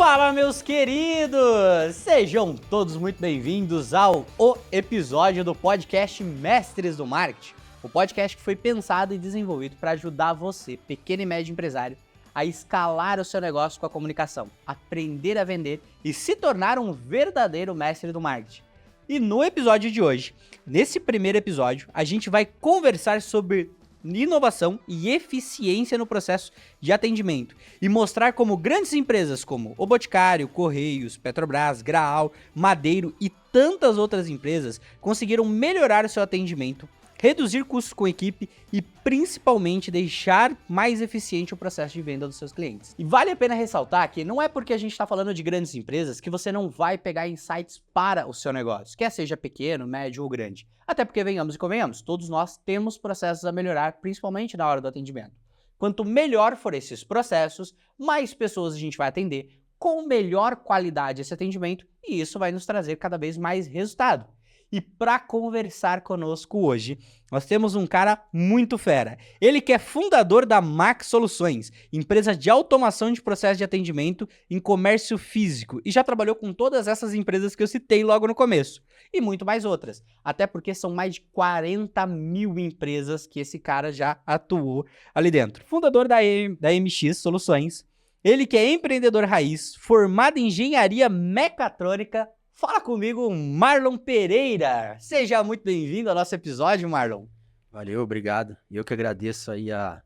Fala, meus queridos! Sejam todos muito bem-vindos ao episódio do podcast Mestres do Marketing. O podcast que foi pensado e desenvolvido para ajudar você, pequeno e médio empresário, a escalar o seu negócio com a comunicação, aprender a vender e se tornar um verdadeiro mestre do marketing. E no episódio de hoje, nesse primeiro episódio, a gente vai conversar sobre inovação e eficiência no processo de atendimento e mostrar como grandes empresas como O Boticário, Correios, Petrobras, Graal, Madeiro e tantas outras empresas conseguiram melhorar o seu atendimento, reduzir custos com a equipe e principalmente deixar mais eficiente o processo de venda dos seus clientes. E vale a pena ressaltar que não é porque a gente está falando de grandes empresas que você não vai pegar insights para o seu negócio, quer seja pequeno, médio ou grande. Até porque, venhamos e convenhamos, todos nós temos processos a melhorar, principalmente na hora do atendimento. Quanto melhor for esses processos, mais pessoas a gente vai atender, com melhor qualidade esse atendimento, e isso vai nos trazer cada vez mais resultado. E para conversar conosco hoje, nós temos um cara muito fera. Ele que é fundador da Max Soluções, empresa de automação de processo de atendimento em comércio físico, e já trabalhou com todas essas empresas que eu citei logo no começo, e muito mais outras. Até porque são mais de 40 mil empresas que esse cara já atuou ali dentro. Fundador da MX Soluções, ele que é empreendedor raiz, formado em engenharia mecatrônica. Fala comigo, Marlon Pereira. Seja muito bem-vindo ao nosso episódio, Marlon. Valeu, obrigado. Eu que agradeço aí a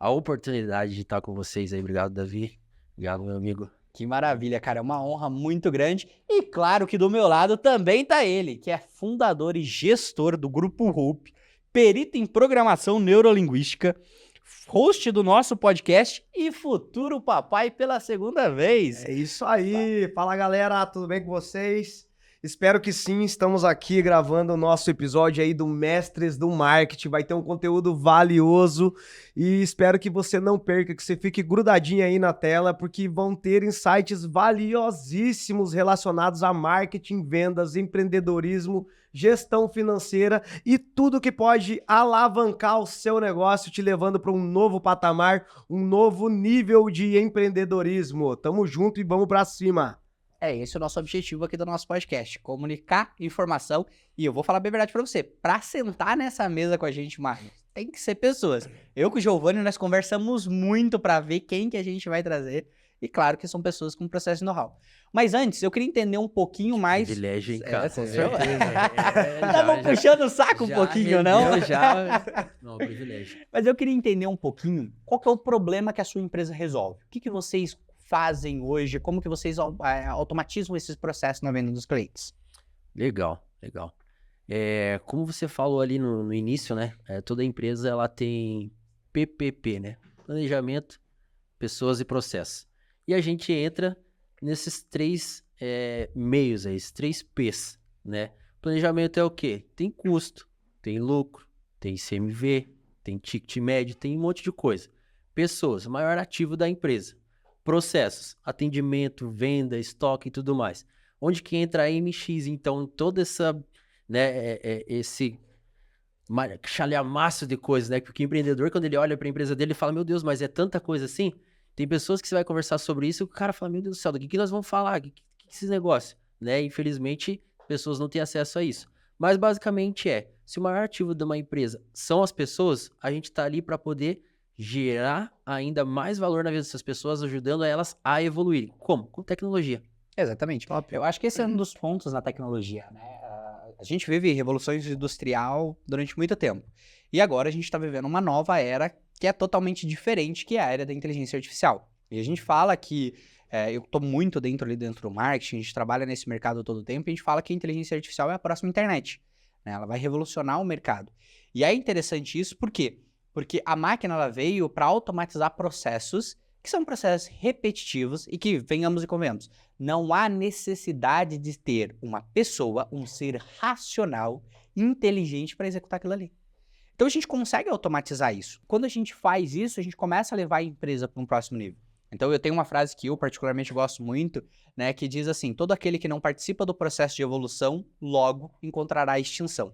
oportunidade de estar com vocês aí. Obrigado, Davi. Obrigado, meu amigo. Que maravilha, cara. É uma honra muito grande. E claro que do meu lado também tá ele, que é fundador e gestor do Grupo Hope, perito em programação neurolinguística, host do nosso podcast e futuro papai pela segunda vez. É isso aí. Fala, galera, tudo bem com vocês? Espero que sim. Estamos aqui gravando o nosso episódio aí do Mestres do Marketing. Vai ter um conteúdo valioso e espero que você não perca, que você fique grudadinho aí na tela, porque vão ter insights valiosíssimos relacionados a marketing, vendas, empreendedorismo, gestão financeira e tudo que pode alavancar o seu negócio, te levando para um novo patamar, um novo nível de empreendedorismo. Tamo junto e vamos para cima. Esse é o nosso objetivo aqui do nosso podcast, comunicar informação. E eu vou falar bem a verdade pra você, pra sentar nessa mesa com a gente, Marcos, tem que ser pessoas. Eu com o Giovanni, nós conversamos muito pra ver quem que a gente vai trazer. E claro que são pessoas com processo de know-how. Mas antes, eu queria entender um pouquinho mais... Privilégio, hein, cara? Com certeza. Estavam puxando o saco um pouquinho, não? Não, privilégio. Mas eu queria entender um pouquinho qual que é o problema que a sua empresa resolve. O que vocês fazem hoje? Como que vocês automatizam esses processos na venda dos clientes? Legal. Como você falou ali no início, né? Toda empresa ela tem PPP, né? Planejamento, pessoas e processos. E a gente entra nesses três meios aí, esses três P's, né? Planejamento é o quê? Tem custo, tem lucro, tem CMV, tem ticket médio, tem um monte de coisa. Pessoas, maior ativo da empresa. Processos, atendimento, venda, estoque e tudo mais. Onde que entra a MX, então, toda essa, né, esse chalhamaço de coisas, né? Porque o empreendedor, quando ele olha para a empresa dele, ele fala, meu Deus, mas é tanta coisa assim? Tem pessoas que você vai conversar sobre isso e o cara fala, meu Deus do céu, do que nós vamos falar? Que esse negócio? Né? Infelizmente, pessoas não têm acesso a isso. Mas, basicamente, se o maior ativo de uma empresa são as pessoas, a gente está ali para poder gerar ainda mais valor na vida dessas pessoas, ajudando elas a evoluírem. Como? Com tecnologia. Exatamente. Top. Eu acho que esse é um dos pontos na tecnologia, né? A gente vive revoluções industrial durante muito tempo. E agora a gente está vivendo uma nova era que é totalmente diferente, que é a era da inteligência artificial. E a gente fala que, eu estou muito dentro do marketing, a gente trabalha nesse mercado todo o tempo, e a gente fala que a inteligência artificial é a próxima internet, né? Ela vai revolucionar o mercado. E é interessante isso, por quê? Porque a máquina ela veio para automatizar processos que são processos repetitivos e que, venhamos e convenhamos, não há necessidade de ter uma pessoa, um ser racional, inteligente para executar aquilo ali. Então a gente consegue automatizar isso. Quando a gente faz isso, a gente começa a levar a empresa para um próximo nível. Então eu tenho uma frase que eu particularmente gosto muito, né, que diz assim, todo aquele que não participa do processo de evolução, logo encontrará a extinção.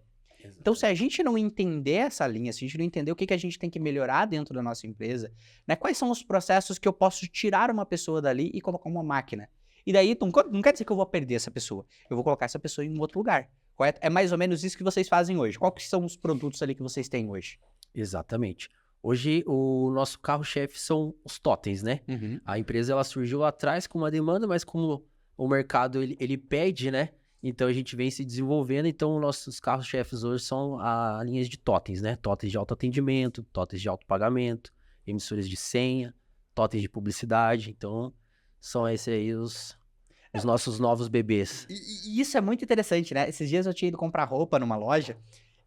Então, se a gente não entender essa linha, se a gente não entender o que a gente tem que melhorar dentro da nossa empresa, né, quais são os processos que eu posso tirar uma pessoa dali e colocar uma máquina? E daí não quer dizer que eu vou perder essa pessoa. Eu vou colocar essa pessoa em um outro lugar. Correto? É mais ou menos isso que vocês fazem hoje. Qual que são os produtos ali que vocês têm hoje? Exatamente. Hoje, o nosso carro-chefe são os totens, né? A empresa, ela surgiu lá atrás com uma demanda, mas como o mercado, ele pede, né? Então, a gente vem se desenvolvendo. Então, nossos carros-chefes hoje são a linhas de totens, né? Totens de autoatendimento, totens de autopagamento, emissores de senha, totens de publicidade. Então, são esses aí os nossos novos bebês. E isso é muito interessante, né? Esses dias eu tinha ido comprar roupa numa loja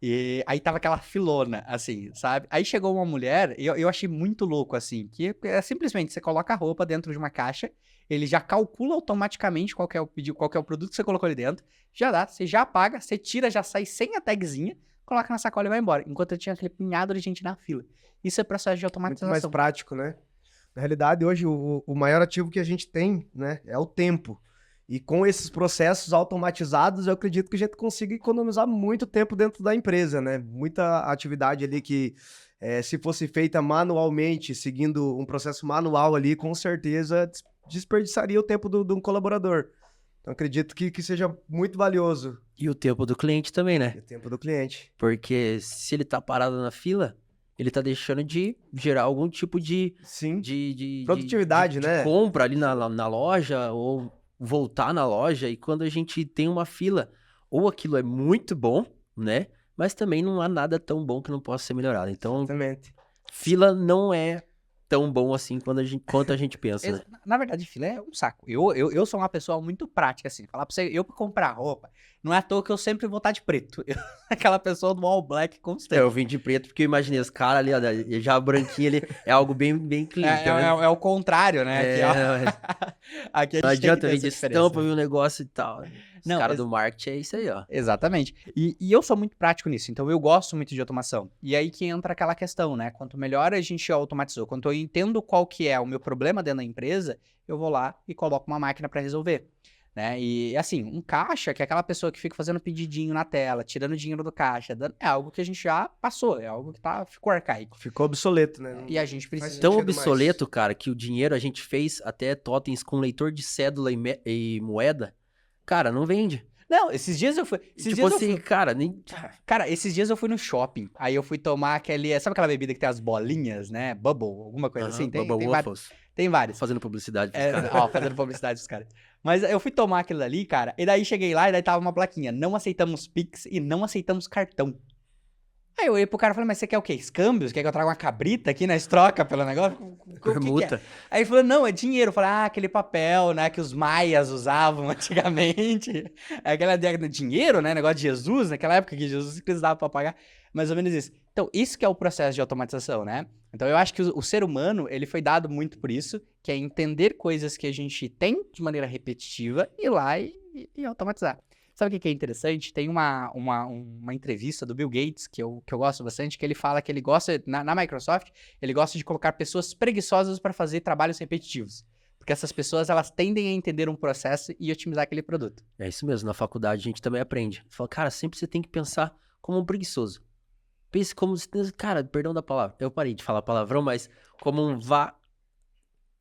e aí tava aquela filona, assim, sabe? Aí chegou uma mulher e eu achei muito louco, assim, que é simplesmente você coloca a roupa dentro de uma caixa, ele já calcula automaticamente qual que é o pedido, qual que é o produto que você colocou ali dentro, já dá, você já paga, você tira, já sai sem a tagzinha, coloca na sacola e vai embora. Enquanto eu tinha aquele punhado de gente na fila. Isso é processo de Muito automatização. mais prático, né? Na realidade, hoje, o maior ativo que a gente tem, né, é o tempo. E com esses processos automatizados, eu acredito que a gente consiga economizar muito tempo dentro da empresa, né? Muita atividade ali que, se fosse feita manualmente, seguindo um processo manual ali, com certeza desperdiçaria o tempo de um colaborador. Então, acredito que seja muito valioso. E o tempo do cliente também, né? O tempo do cliente. Porque se ele tá parado na fila, ele tá deixando de gerar algum tipo de Sim. de Produtividade, de né? compra ali na loja, ou voltar na loja. E quando a gente tem uma fila, ou aquilo é muito bom, né? Mas também não há nada tão bom que não possa ser melhorado. Então, Exatamente. fila não é tão bom assim quanto a gente pensa, né? Na verdade, fila é um saco. Eu sou uma pessoa muito prática, assim. Falar pra você, eu pra comprar roupa, não é à toa que eu sempre vou estar de preto. Aquela pessoa do all black constante. Eu vim de preto porque eu imaginei os caras ali, ó, já branquinho ali, é algo bem clean. É o contrário, né? Aqui a gente não tem que adianta ter vir essa de diferença. estampa, vir um negócio e tal. Os Não, caras do marketing é isso aí, ó. Exatamente. E eu sou muito prático nisso, então eu gosto muito de automação. E aí que entra aquela questão, né? Quanto melhor a gente automatizou, quanto eu entendo qual que é o meu problema dentro da empresa, eu vou lá e coloco uma máquina para resolver. Né? E assim, um caixa, que é aquela pessoa que fica fazendo pedidinho na tela, tirando dinheiro do caixa, é algo que a gente já passou, é algo que ficou arcaico. Ficou obsoleto, né? E a gente precisa... Tão obsoleto, cara, que o dinheiro a gente fez até totens com leitor de cédula e moeda. Cara, não vende. Não, esses dias eu fui... Cara, nem... Cara, esses dias eu fui no shopping, aí eu fui tomar aquele... Sabe aquela bebida que tem as bolinhas, né? Bubble, alguma coisa assim? Tem vários. Fazendo publicidade pros caras. Fazendo publicidade pros caras. Mas eu fui tomar aquilo ali, cara, e daí cheguei lá e daí tava uma plaquinha, não aceitamos Pix e não aceitamos cartão. Aí eu olhei pro cara e falei, mas você quer o quê? Escâmbios? Quer que eu traga uma cabrita aqui nós troca pelo negócio? Permuta. Aí ele falou, não, é dinheiro. Eu falei, aquele papel, né, que os maias usavam antigamente. Aquela dinheiro, né, negócio de Jesus, naquela época que Jesus precisava pra pagar. Mais ou menos isso. Então, isso que é o processo de automatização, né? Então, eu acho que o ser humano, ele foi dado muito por isso, que é entender coisas que a gente tem de maneira repetitiva, ir lá e automatizar. Sabe o que é interessante? Tem uma entrevista do Bill Gates, que eu gosto bastante, que ele fala que ele gosta, na Microsoft, ele gosta de colocar pessoas preguiçosas para fazer trabalhos repetitivos. Porque essas pessoas, elas tendem a entender um processo e otimizar aquele produto. É isso mesmo, na faculdade a gente também aprende. Fala, cara, sempre você tem que pensar como um preguiçoso. Pense como, cara, perdão da palavra, eu parei de falar palavrão, mas como um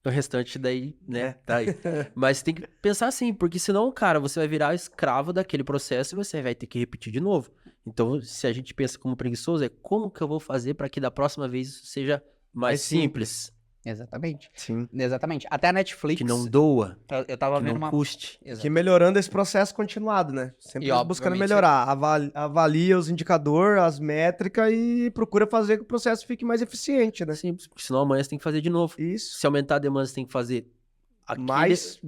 o restante daí, né, tá aí. Mas tem que pensar assim, porque senão, cara, você vai virar escravo daquele processo e você vai ter que repetir de novo. Então, se a gente pensa como preguiçoso, é como que eu vou fazer para que da próxima vez isso seja mais simples. Exatamente. Sim. Exatamente. Até a Netflix... Que não doa, eu tava que vendo não custe. Que melhorando esse processo continuado, né? Sempre buscando melhorar. Avalia os indicadores, as métricas e procura fazer que o processo fique mais eficiente, né? Simples, porque senão amanhã você tem que fazer de novo. Isso. Se aumentar a demanda, você tem que fazer mais.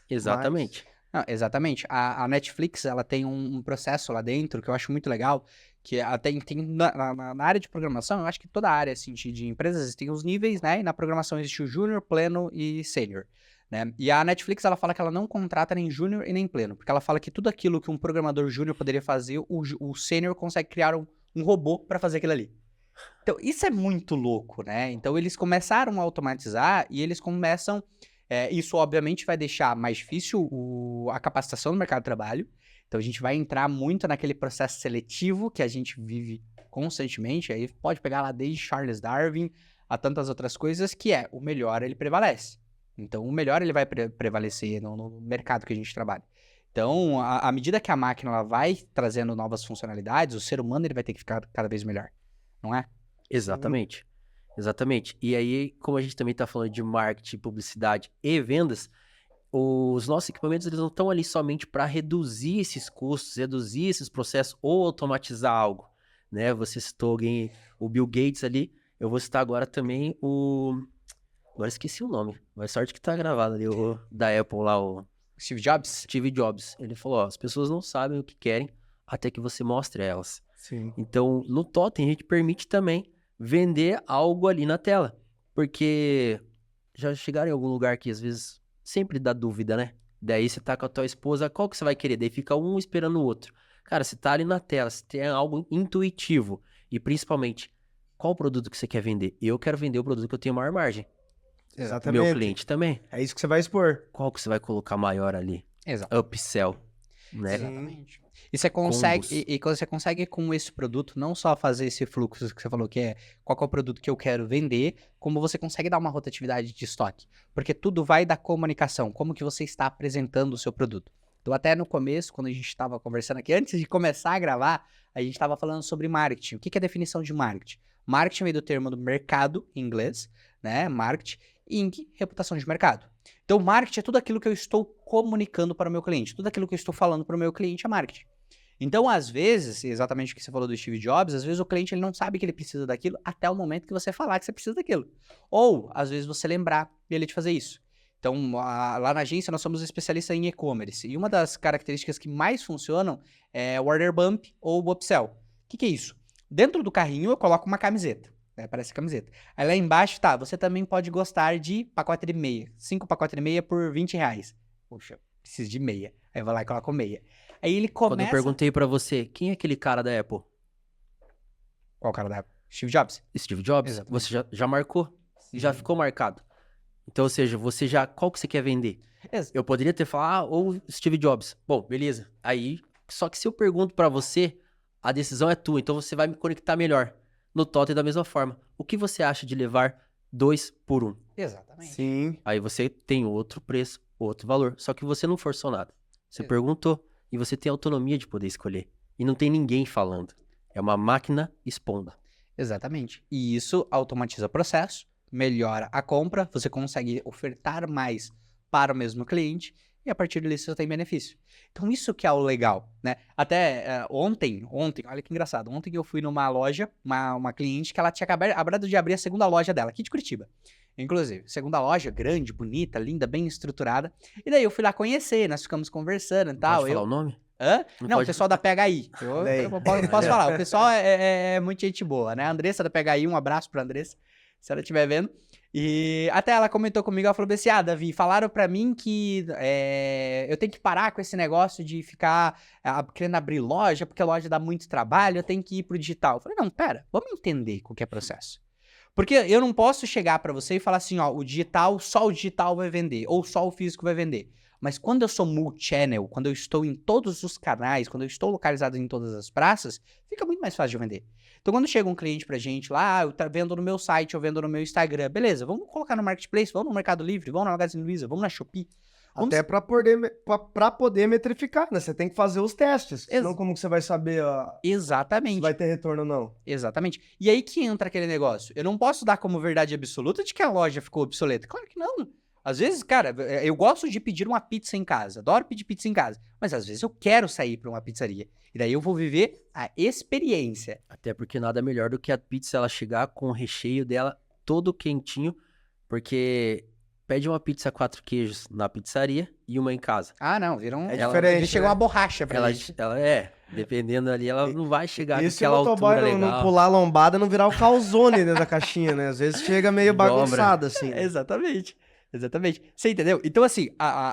Exatamente. Não, exatamente. A Netflix, ela tem um processo lá dentro que eu acho muito legal, que tem na área de programação, eu acho que toda a área assim, de empresas tem os níveis, né? E na programação existe o júnior, pleno e sênior, né? E a Netflix, ela fala que ela não contrata nem júnior e nem pleno, porque ela fala que tudo aquilo que um programador júnior poderia fazer, o sênior consegue criar um robô para fazer aquilo ali. Então, isso é muito louco, né? Então, eles começaram a automatizar e eles começam... isso, obviamente, vai deixar mais difícil a capacitação no mercado de trabalho. Então, a gente vai entrar muito naquele processo seletivo que a gente vive constantemente. Aí pode pegar lá desde Charles Darwin a tantas outras coisas, que o melhor, ele prevalece. Então, o melhor ele vai prevalecer no mercado que a gente trabalha. Então, à medida que a máquina ela vai trazendo novas funcionalidades, o ser humano ele vai ter que ficar cada vez melhor, não é? Exatamente. Exatamente. E aí, como a gente também está falando de marketing, publicidade e vendas, os nossos equipamentos eles não estão ali somente para reduzir esses custos, reduzir esses processos ou automatizar algo, né? Você citou alguém, o Bill Gates ali, eu vou citar agora também agora esqueci o nome, mas sorte que tá gravado ali, o da Apple lá, o Steve Jobs? Steve Jobs. Ele falou, ó, as pessoas não sabem o que querem até que você mostre a elas. Sim. Então, no Totem, a gente permite também vender algo ali na tela. Porque já chegaram em algum lugar que às vezes sempre dá dúvida, né? Daí você tá com a tua esposa, qual que você vai querer? Daí fica um esperando o outro. Cara, você tá ali na tela, você tem algo intuitivo. E principalmente, qual produto que você quer vender? Eu quero vender o produto que eu tenho maior margem. O Exatamente. meu cliente também. É isso que você vai expor. Qual que você vai colocar maior ali? Exato. Upsell, né? Exatamente. E você consegue, Combos. e você consegue com esse produto não só fazer esse fluxo que você falou, que é qual que é o produto que eu quero vender, como você consegue dar uma rotatividade de estoque. Porque tudo vai da comunicação, como que você está apresentando o seu produto. Então até no começo, quando a gente estava conversando aqui, antes de começar a gravar, a gente estava falando sobre marketing. O que é a definição de marketing? Marketing vem do termo do mercado, em inglês, né? Marketing, e reputação de mercado. Então marketing é tudo aquilo que eu estou comunicando para o meu cliente, tudo aquilo que eu estou falando para o meu cliente é marketing. Então, às vezes, exatamente o que você falou do Steve Jobs, às vezes o cliente ele não sabe que ele precisa daquilo até o momento que você falar que você precisa daquilo. Ou, às vezes, você lembrar ele de fazer isso. Então, lá na agência, nós somos especialistas em e-commerce. E uma das características que mais funcionam é o order bump ou o upsell. O que é isso? Dentro do carrinho, eu coloco uma camiseta. Né? Parece camiseta. Aí lá embaixo, tá, você também pode gostar de pacote de meia. 5 pacotes de meia por R$20. Poxa, preciso de meia. Aí eu vou lá e coloco meia. Aí ele começa... Quando eu perguntei pra você, quem é aquele cara da Apple? Qual cara da Steve Jobs? Steve Jobs? Exatamente. Você já marcou? Já ficou marcado. Então, ou seja, você já... Qual que você quer vender? Eu poderia ter falado, ou Steve Jobs. Bom, beleza. Aí, só que se eu pergunto pra você, a decisão é tua. Então, você vai me conectar melhor. No Totem, da mesma forma. O que você acha de levar 2 por 1? Exatamente. Sim. Aí você tem outro preço, outro valor. Só que você não forçou nada. Você perguntou e você tem autonomia de poder escolher. E não tem ninguém falando. É uma máquina expondo. Exatamente. E isso automatiza o processo, melhora a compra, você consegue ofertar mais para o mesmo cliente e a partir disso você tem benefício. Então isso que é o legal, né? Até ontem, olha que engraçado, ontem eu fui numa loja, uma cliente que ela tinha acabado de abrir a segunda loja dela, aqui de Curitiba. Inclusive, segunda loja, grande, bonita, linda, bem estruturada. E daí eu fui lá conhecer, nós ficamos conversando e tal. Pode falar o nome? Hã? Não, o pode- pessoal da PHI. Eu posso falar, o pessoal é muito gente boa, né? A Andressa da PHI, um abraço pra Andressa, se ela estiver vendo. E até ela comentou comigo, ela falou assim, Davi, falaram pra mim que eu tenho que parar com esse negócio de ficar querendo abrir loja, porque a loja dá muito trabalho, eu tenho que ir pro digital. Eu falei, não, pera, vamos entender qual que é o processo. Porque eu não posso chegar pra você e falar assim, ó, só o digital vai vender, ou só o físico vai vender. Mas quando eu sou multi-channel, quando eu estou em todos os canais, quando eu estou localizado em todas as praças, fica muito mais fácil de eu vender. Então, quando chega um cliente pra gente lá, eu vendo no meu site, eu vendo no meu Instagram, beleza, vamos colocar no Marketplace, vamos no Mercado Livre, vamos na Magazine Luiza, vamos na Shopee. Até pra poder metrificar, né? Você tem que fazer os testes. Senão como que você vai saber se Exatamente. vai ter retorno ou não? Exatamente. E aí que entra aquele negócio. Eu não posso dar como verdade absoluta de que a loja ficou obsoleta. Claro que não. Às vezes, cara, eu gosto de pedir uma pizza em casa. Adoro pedir pizza em casa. Mas às vezes eu quero sair pra uma pizzaria. E daí eu vou viver a experiência. Até porque nada melhor do que a pizza ela chegar com o recheio dela todo quentinho. Porque pede uma pizza 4 queijos na pizzaria e uma em casa. Ah, não. Vira É diferente, chega né? uma borracha pra gente. Ela dependendo ali, ela não vai chegar com E se o aquela motoboy altura não legal. pular a lombada, não virar o calzone dentro da caixinha, né? Às vezes chega meio Dobra. bagunçado, assim. Exatamente. Exatamente. Você entendeu? Então, assim,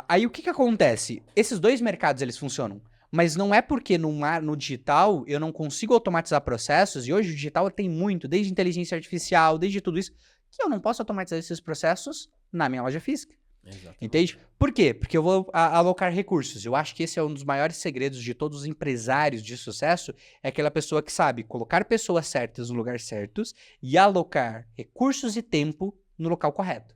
aí o que acontece? Esses dois mercados, eles funcionam. Mas não é porque no digital eu não consigo automatizar processos, e hoje o digital tem muito, desde inteligência artificial, desde tudo isso, que eu não posso automatizar esses processos na minha loja física. Exatamente. Entende? Por quê? Porque eu vou alocar recursos. Eu acho que esse é um dos maiores segredos de todos os empresários de sucesso, é aquela pessoa que sabe colocar pessoas certas no lugar certos e alocar recursos e tempo no local correto.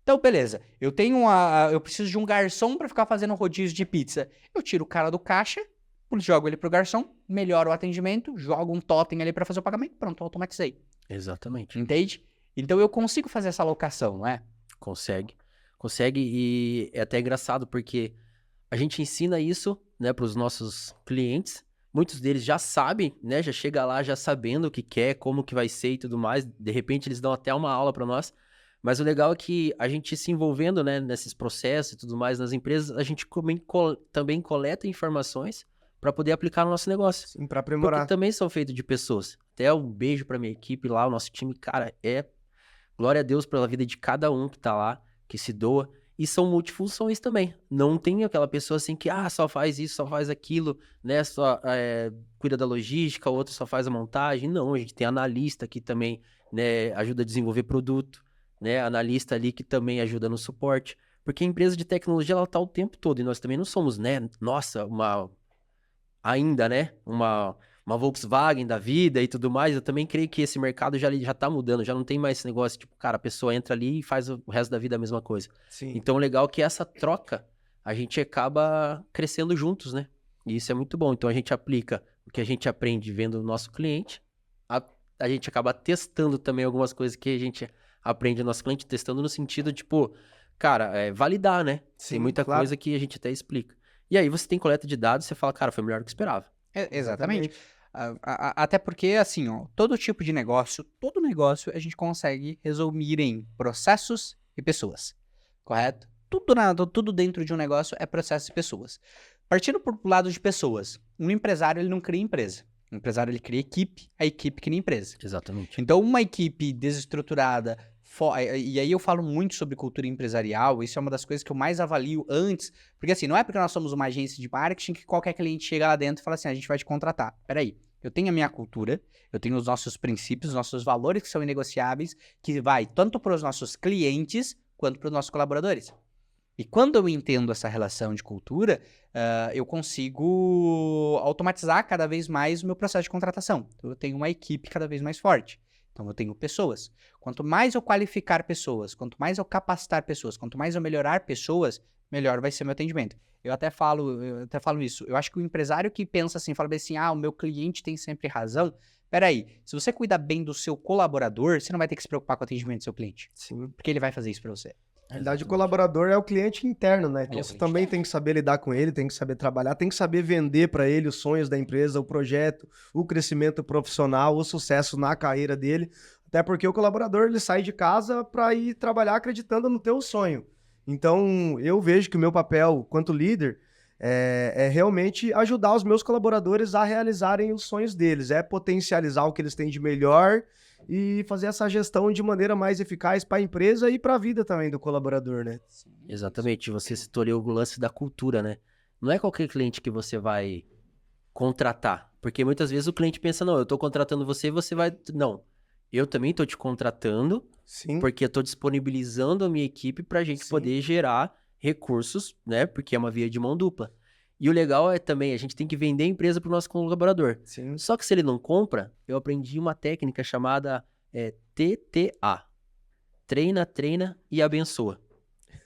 Então, beleza. Eu preciso de um garçom pra ficar fazendo rodízio de pizza. Eu tiro o cara do caixa, jogo ele pro garçom, melhoro o atendimento, jogo um totem ali pra fazer o pagamento, pronto, automatizei. Exatamente. Entende? Então eu consigo fazer essa alocação, não é? Consegue. Consegue e é até engraçado porque a gente ensina isso, né, para os nossos clientes. Muitos deles já sabem, né, já chega lá já sabendo o que quer, como que vai ser e tudo mais. De repente eles dão até uma aula para nós. Mas o legal é que a gente se envolvendo, né, nesses processos e tudo mais nas empresas, a gente também coleta informações para poder aplicar no nosso negócio. Sim, pra aprimorar. Porque também são feitos de pessoas. Até um beijo pra minha equipe lá, o nosso time, cara, glória a Deus pela vida de cada um que tá lá, que se doa. E são multifunções também. Não tem aquela pessoa assim que, só faz isso, só faz aquilo, né? Só cuida da logística, o outro só faz a montagem. Não, a gente tem analista que também, né, ajuda a desenvolver produto, né? Analista ali que também ajuda no suporte. Porque a empresa de tecnologia, ela tá o tempo todo. E nós também não somos, né? Nossa, ainda, né? Uma Volkswagen da vida e tudo mais. Eu também creio que esse mercado já tá mudando. Já não tem mais esse negócio, tipo, cara, a pessoa entra ali e faz o resto da vida a mesma coisa. Sim. Então, o legal é que essa troca, a gente acaba crescendo juntos, né? E isso é muito bom. Então, a gente aplica o que a gente aprende vendo o nosso cliente. A gente acaba testando também algumas coisas que a gente aprende no nosso cliente. Testando no sentido, tipo, cara, validar, né? Sim, tem muita claro. coisa que a gente até explica. E aí, você tem coleta de dados e você fala, cara, foi melhor do que eu esperava. Exatamente. Até porque, assim, ó, todo negócio a gente consegue resumir em processos e pessoas, correto? Tudo dentro de um negócio é processos e pessoas. Partindo pro lado de pessoas, um empresário, ele não cria empresa. O empresário, ele cria equipe, a equipe cria empresa. Exatamente. Então, uma equipe desestruturada, e aí eu falo muito sobre cultura empresarial, isso é uma das coisas que eu mais avalio antes, porque assim, não é porque nós somos uma agência de marketing que qualquer cliente chega lá dentro e fala assim, a gente vai te contratar. Peraí, eu tenho a minha cultura, eu tenho os nossos princípios, os nossos valores que são inegociáveis, que vai tanto para os nossos clientes quanto para os nossos colaboradores. E quando eu entendo essa relação de cultura, eu consigo automatizar cada vez mais o meu processo de contratação. Então, eu tenho uma equipe cada vez mais forte. Então, eu tenho pessoas. Quanto mais eu qualificar pessoas, quanto mais eu capacitar pessoas, quanto mais eu melhorar pessoas, melhor vai ser meu atendimento. Eu até falo isso. Eu acho que o empresário que pensa assim, fala bem assim, o meu cliente tem sempre razão. Peraí, se você cuidar bem do seu colaborador, você não vai ter que se preocupar com o atendimento do seu cliente. Sim. Porque ele vai fazer isso pra você. Na verdade, o colaborador é o cliente interno, né? Então, Ele é o você cliente também interno. tem que saber lidar com ele, tem que saber trabalhar, tem que saber vender para ele os sonhos da empresa, o projeto, o crescimento profissional, o sucesso na carreira dele. Até porque o colaborador, ele sai de casa para ir trabalhar acreditando no teu sonho. Então, eu vejo que o meu papel, quanto líder, é realmente ajudar os meus colaboradores a realizarem os sonhos deles, é potencializar o que eles têm de melhor e fazer essa gestão de maneira mais eficaz para a empresa e para a vida também do colaborador, né? Exatamente. Você citou ali o lance da cultura, né? Não é qualquer cliente que você vai contratar. Porque muitas vezes o cliente pensa, não, eu tô contratando você e você vai... Não, eu também tô te contratando Sim. porque eu tô disponibilizando a minha equipe pra gente Sim. poder gerar recursos, né? Porque é uma via de mão dupla. E o legal é também, a gente tem que vender a empresa pro nosso colaborador. Sim. Só que se ele não compra, eu aprendi uma técnica chamada TTA. Treina, treina e abençoa.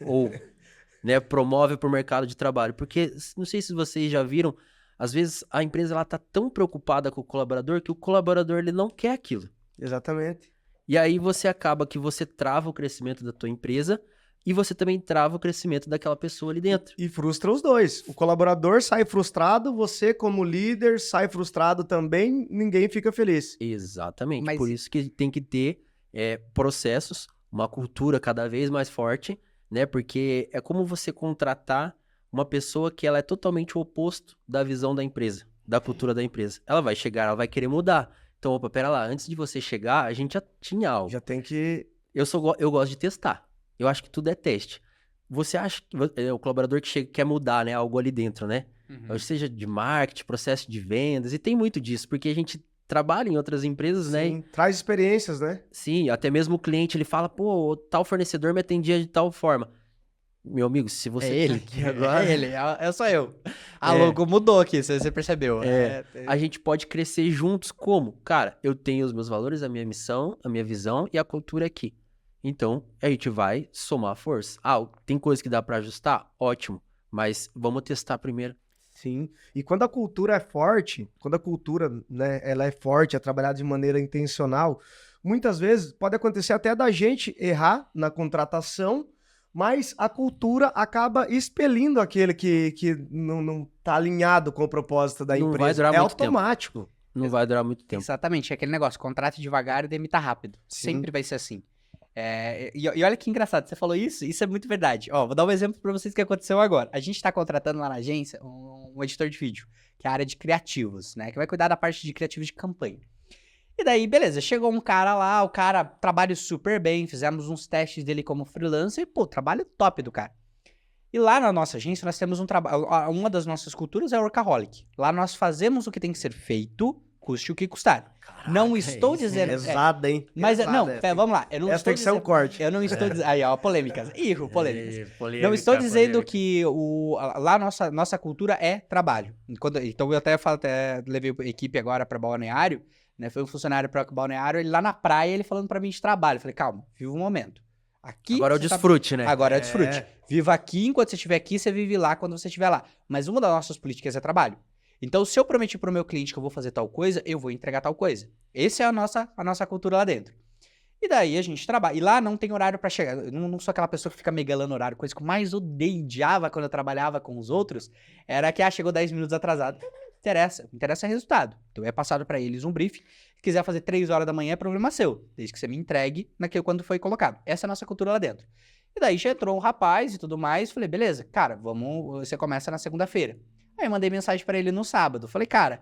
Ou, né, promove para o mercado de trabalho. Porque, não sei se vocês já viram, às vezes a empresa ela tá tão preocupada com o colaborador que o colaborador ele não quer aquilo. Exatamente. E aí você acaba que você trava o crescimento da tua empresa e você também trava o crescimento daquela pessoa ali dentro. E frustra os dois. O colaborador sai frustrado, você como líder sai frustrado também, ninguém fica feliz. Exatamente. Mas- Por isso que tem que ter processos, uma cultura cada vez mais forte, né? Porque é como você contratar uma pessoa que ela é totalmente o oposto da visão da empresa, da cultura da empresa. Ela vai chegar, ela vai querer mudar. Então, opa, pera lá, antes de você chegar, a gente já tinha algo. Já tem que... Eu gosto de testar. Eu acho que tudo é teste. Você acha que o colaborador que chega quer mudar, né, algo ali dentro, né? Ou seja, de marketing, processo de vendas, e tem muito disso, porque a gente trabalha em outras empresas, né? Sim, traz experiências, né? Sim, até mesmo o cliente, ele fala, pô, tal fornecedor me atendia de tal forma. Meu amigo, se você... É ele. aqui agora... É ele, é só eu. A logo mudou aqui, você percebeu. A gente pode crescer juntos como? Cara, eu tenho os meus valores, a minha missão, a minha visão e a cultura aqui. Então, a gente vai somar força. Ah, tem coisa que dá pra ajustar? Ótimo. Mas vamos testar primeiro. Sim. E quando a cultura é forte, quando a cultura, né, ela é forte, é trabalhada de maneira intencional, muitas vezes pode acontecer até da gente errar na contratação, mas a cultura acaba expelindo aquele que não tá alinhado com o propósito da Não empresa. vai durar é muito tempo. automático. Não vai durar muito tempo. Exatamente, é aquele negócio, contrate devagar e demita rápido. Sim. Sempre vai ser assim. E olha que engraçado, você falou isso é muito verdade. Ó, vou dar um exemplo pra vocês que aconteceu agora. A gente tá contratando lá na agência um editor de vídeo, que é a área de criativos, né? Que vai cuidar da parte de criativos de campanha. E daí, beleza, chegou um cara lá, o cara trabalha super bem, fizemos uns testes dele como freelancer e, pô, trabalho top do cara. E lá na nossa agência nós temos um trabalho, uma das nossas culturas é workaholic. Lá nós fazemos o que tem que ser feito, custe o que custar. Não estou dizendo... Pesada, hein? Mas, Pesada não, essa. vamos lá. Eu não Essa estou tem que ser um dizendo, corte. eu não estou dizendo... Aí, ó, polêmicas. Polêmicas. Não estou dizendo que lá nossa cultura é trabalho. Então eu até levei a equipe agora para Balneário, né? Foi um funcionário para Balneário, ele lá na praia, ele falando para mim de trabalho. Eu falei, calma, viva um momento. Aqui Agora é o você tá- desfrute, né? Agora é o desfrute. Viva aqui, enquanto você estiver aqui, você vive lá quando você estiver lá. Mas uma das nossas políticas é trabalho. Então, se eu prometi pro meu cliente que eu vou fazer tal coisa, eu vou entregar tal coisa. Essa é a nossa cultura lá dentro. E daí a gente trabalha. E lá não tem horário pra chegar. Eu não sou aquela pessoa que fica megalando horário. Coisa que eu mais odiava quando eu trabalhava com os outros era que, chegou 10 minutos atrasado. Não interessa é resultado. Então é passado pra eles um briefing. Se quiser fazer 3 horas da manhã, é problema seu. Desde que você me entregue naquilo quando foi colocado. Essa é a nossa cultura lá dentro. E daí já entrou um rapaz e tudo mais. Falei, beleza, cara, você começa na segunda-feira. Aí eu mandei mensagem pra ele no sábado. Falei, cara,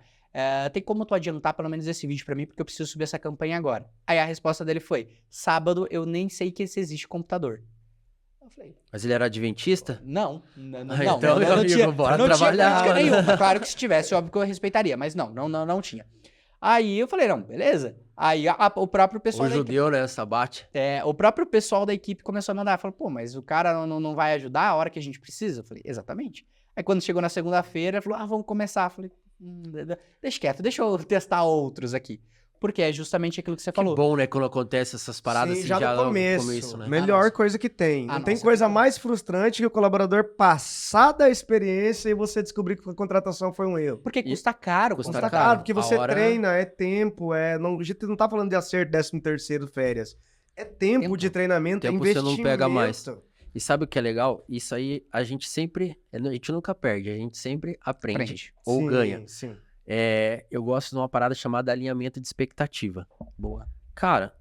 tem como tu adiantar pelo menos esse vídeo pra mim, porque eu preciso subir essa campanha agora. Aí a resposta dele foi, sábado eu nem sei que existe computador. Eu falei, Mas ele era adventista? não, Então, meu amigo, bora não tinha trabalhar, política mano. nenhuma. Claro que se tivesse, óbvio que eu respeitaria, mas não tinha. Aí eu falei, não, beleza. Aí o próprio pessoal O da equipe, judeu, né? Sabate. o próprio pessoal da equipe começou a mandar, falou, pô, mas o cara não vai ajudar a hora que a gente precisa? Eu falei, exatamente. Aí quando chegou na segunda-feira, falou, vamos começar. Eu falei, deixa quieto, deixa eu testar outros aqui. Porque é justamente aquilo que você falou. Bom, né? Quando acontece essas paradas Sim, assim, já no logo começo. né? Melhor nossa. coisa que tem. Não tem nossa, coisa que mais frustrante que o colaborador passar da experiência e você descobrir que a contratação foi um erro. Porque custa caro. Custa Custa caro. caro, porque você A hora- treina, é tempo, a gente não tá falando de acerto 13º férias. É tempo de treinamento, é Tempo você investimento. não pega mais. E sabe o que é legal? Isso aí a gente nunca perde, a gente sempre aprende. Aprende. Ou Sim, ganha. Sim. Eu gosto de uma parada chamada alinhamento de expectativa. Boa. Cara,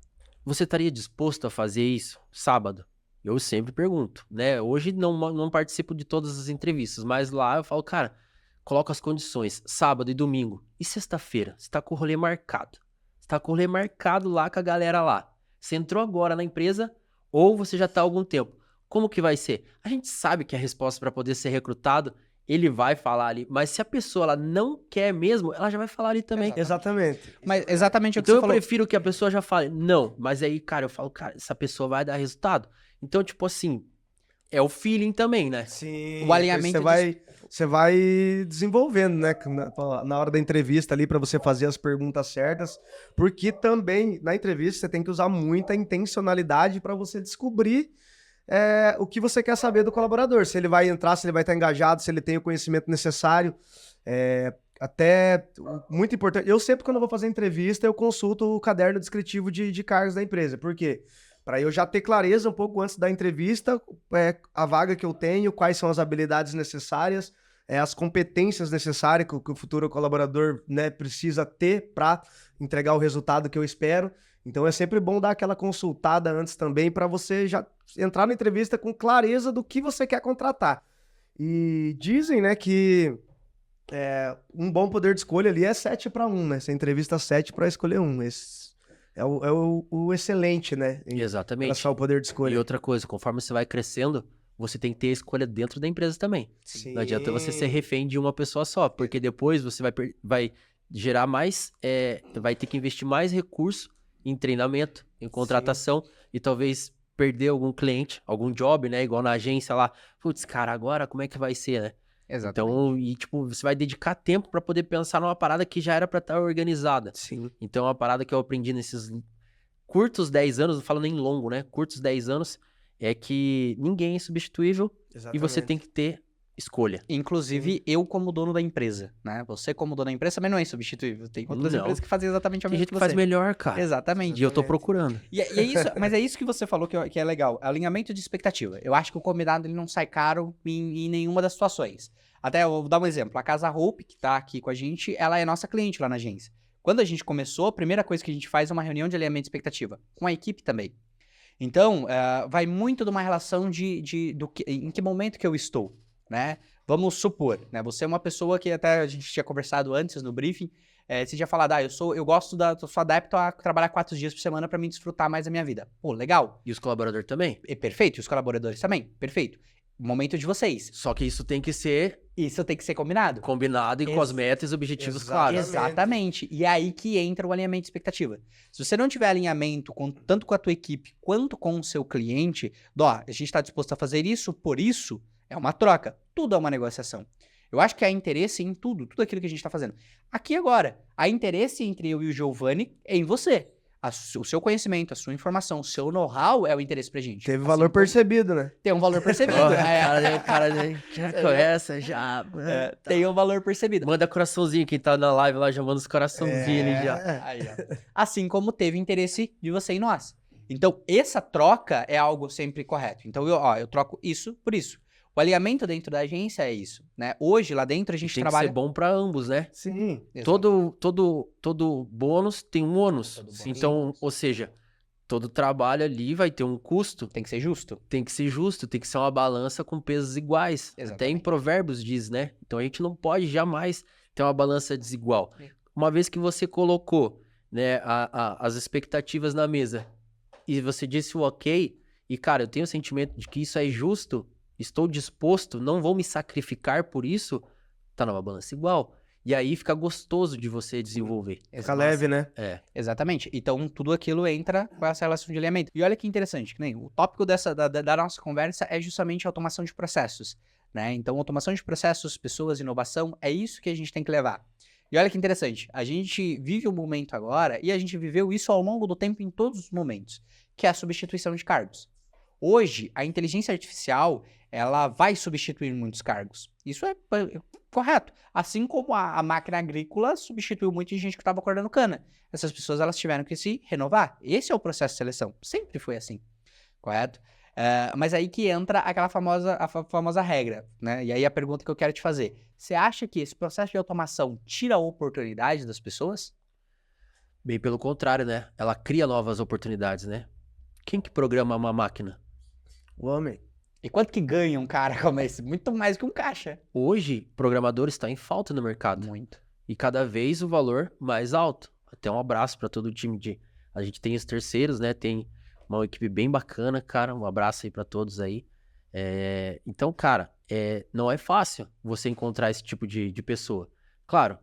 você estaria disposto a fazer isso sábado? Eu sempre pergunto, né? Hoje não participo de todas as entrevistas, mas lá eu falo, cara, coloca as condições, sábado e domingo. E sexta-feira? Você tá com o rolê marcado. Você tá com o rolê marcado lá com a galera lá. Você entrou agora na empresa ou você já tá há algum tempo. Como que vai ser? A gente sabe que a resposta para poder ser recrutado, ele vai falar ali. Mas se a pessoa ela não quer mesmo, ela já vai falar ali também. Exatamente. Mas exatamente o que Então você eu falou. prefiro que a pessoa já fale, não, mas aí, cara, eu falo, cara, essa pessoa vai dar resultado. Então, tipo assim, é o feeling também, né? Sim. O alinhamento Você vai desenvolvendo, né? Na hora da entrevista ali, para você fazer as perguntas certas. Porque também, na entrevista, você tem que usar muita intencionalidade para você descobrir o que você quer saber do colaborador. Se ele vai entrar, se ele vai estar engajado, se ele tem o conhecimento necessário. Até muito importante. Eu sempre, quando eu vou fazer entrevista, eu consulto o caderno descritivo de cargos da empresa. Por quê? Para eu já ter clareza um pouco antes da entrevista, a vaga que eu tenho, quais são as habilidades necessárias, as competências necessárias que o futuro colaborador, né, precisa ter para entregar o resultado que eu espero. Então é sempre bom dar aquela consultada antes também para você já entrar na entrevista com clareza do que você quer contratar. E dizem, né, que um bom poder de escolha ali é 7-1, né? Você entrevista 7 para escolher um. Esse é o excelente, né? Em Exatamente. relação ao poder de escolha. E outra coisa, conforme você vai crescendo, você tem que ter a escolha dentro da empresa também. Sim. Não adianta você ser refém de uma pessoa só, porque depois você vai gerar mais, vai ter que investir mais recurso em treinamento, em contratação e talvez perder algum cliente, algum job, né? Igual na agência lá. Putz, cara, agora como é que vai ser, né? Exatamente. Então, e tipo, você vai dedicar tempo pra poder pensar numa parada que já era pra estar organizada. Sim. Então, é uma parada que eu aprendi nesses curtos 10 anos, não falo nem longo, né? Curtos 10 anos é que ninguém é insubstituível e você tem que ter escolha. Inclusive, eu como dono da empresa, né? Você como dono da empresa também não é insubstituível. Tem outras empresas que fazem exatamente o Tem mesmo gente que que faz você. melhor, cara. Exatamente. E eu tô procurando. E é isso, mas é isso que você falou que é legal. Alinhamento de expectativa. Eu acho que o combinado ele não sai caro em nenhuma das situações. Até eu vou dar um exemplo. A Casa Hope, que tá aqui com a gente, ela é nossa cliente lá na agência. Quando a gente começou, a primeira coisa que a gente faz é uma reunião de alinhamento de expectativa. Com a equipe também. Então, vai muito de uma relação em que momento que eu estou, né? Vamos supor, né? Você é uma pessoa que até a gente tinha conversado antes no briefing, você tinha falado, eu gosto sou adepto a trabalhar 4 dias por semana para me desfrutar mais da minha vida. Pô, legal. E os colaboradores também? Perfeito. E os colaboradores também? Perfeito. Momento de vocês. Só que isso tem que ser Isso tem que ser combinado. combinado e com as metas e objetivos claros. Exatamente. E é aí que entra o alinhamento de expectativa. Se você não tiver alinhamento tanto com a tua equipe quanto com o seu cliente, a gente está disposto a fazer isso por isso, é uma troca. Tudo é uma negociação. Eu acho que há interesse em tudo aquilo que a gente está fazendo. Aqui agora, há interesse entre eu e o Giovanni em você. O seu conhecimento, a sua informação, o seu know-how é o interesse pra gente. Teve valor percebido, né? Tem um valor percebido. O cara já conhece, já. Tem um valor percebido. Manda coraçãozinho, quem tá na live lá já manda os coraçãozinhos ali já. Aí, assim como teve interesse de você em nós. Então, essa troca é algo sempre correto. Então, eu troco isso por isso. O alinhamento dentro da agência é isso, né? Hoje, lá dentro, a gente tem trabalha... que ser bom pra ambos, né? Sim. Todo bônus tem um ônus. Então, ou seja, todo trabalho ali vai ter um custo. Tem que ser justo. Tem que ser justo, tem que ser uma balança com pesos iguais. Exatamente. Até em Provérbios diz, né? Então a gente não pode jamais ter uma balança desigual. Uma vez que você colocou, né, as expectativas na mesa e você disse o ok, e cara, eu tenho o sentimento de que isso é justo, estou disposto, não vou me sacrificar por isso, tá numa balança igual. E aí fica gostoso de você desenvolver. Fica leve, né? Exatamente. Então, tudo aquilo entra com essa relação de alinhamento. E olha que interessante, que nem o tópico da nossa conversa é justamente a automação de processos, né? Então, automação de processos, pessoas, inovação, é isso que a gente tem que levar. E olha que interessante, a gente vive um momento agora, e a gente viveu isso ao longo do tempo em todos os momentos, que é a substituição de cargos. Hoje, a inteligência artificial, ela vai substituir muitos cargos. Isso é correto. Assim como a máquina agrícola substituiu muita gente que estava cortando cana. Essas pessoas, elas tiveram que se renovar. Esse é o processo de seleção. Sempre foi assim. Correto? Mas aí que entra aquela famosa regra, né? E aí a pergunta que eu quero te fazer. Você acha que esse processo de automação tira a oportunidade das pessoas? Bem pelo contrário, né? Ela cria novas oportunidades, né? Quem que programa uma máquina? O homem. E quanto que ganha um cara como esse? Muito mais que um caixa. Hoje, programador está em falta no mercado. Muito. E cada vez o valor mais alto. Até um abraço para todo o time de... A gente tem os terceiros, né? Tem uma equipe bem bacana, cara. Um abraço aí para todos aí. Então, cara, não é fácil você encontrar esse tipo de pessoa. Claro,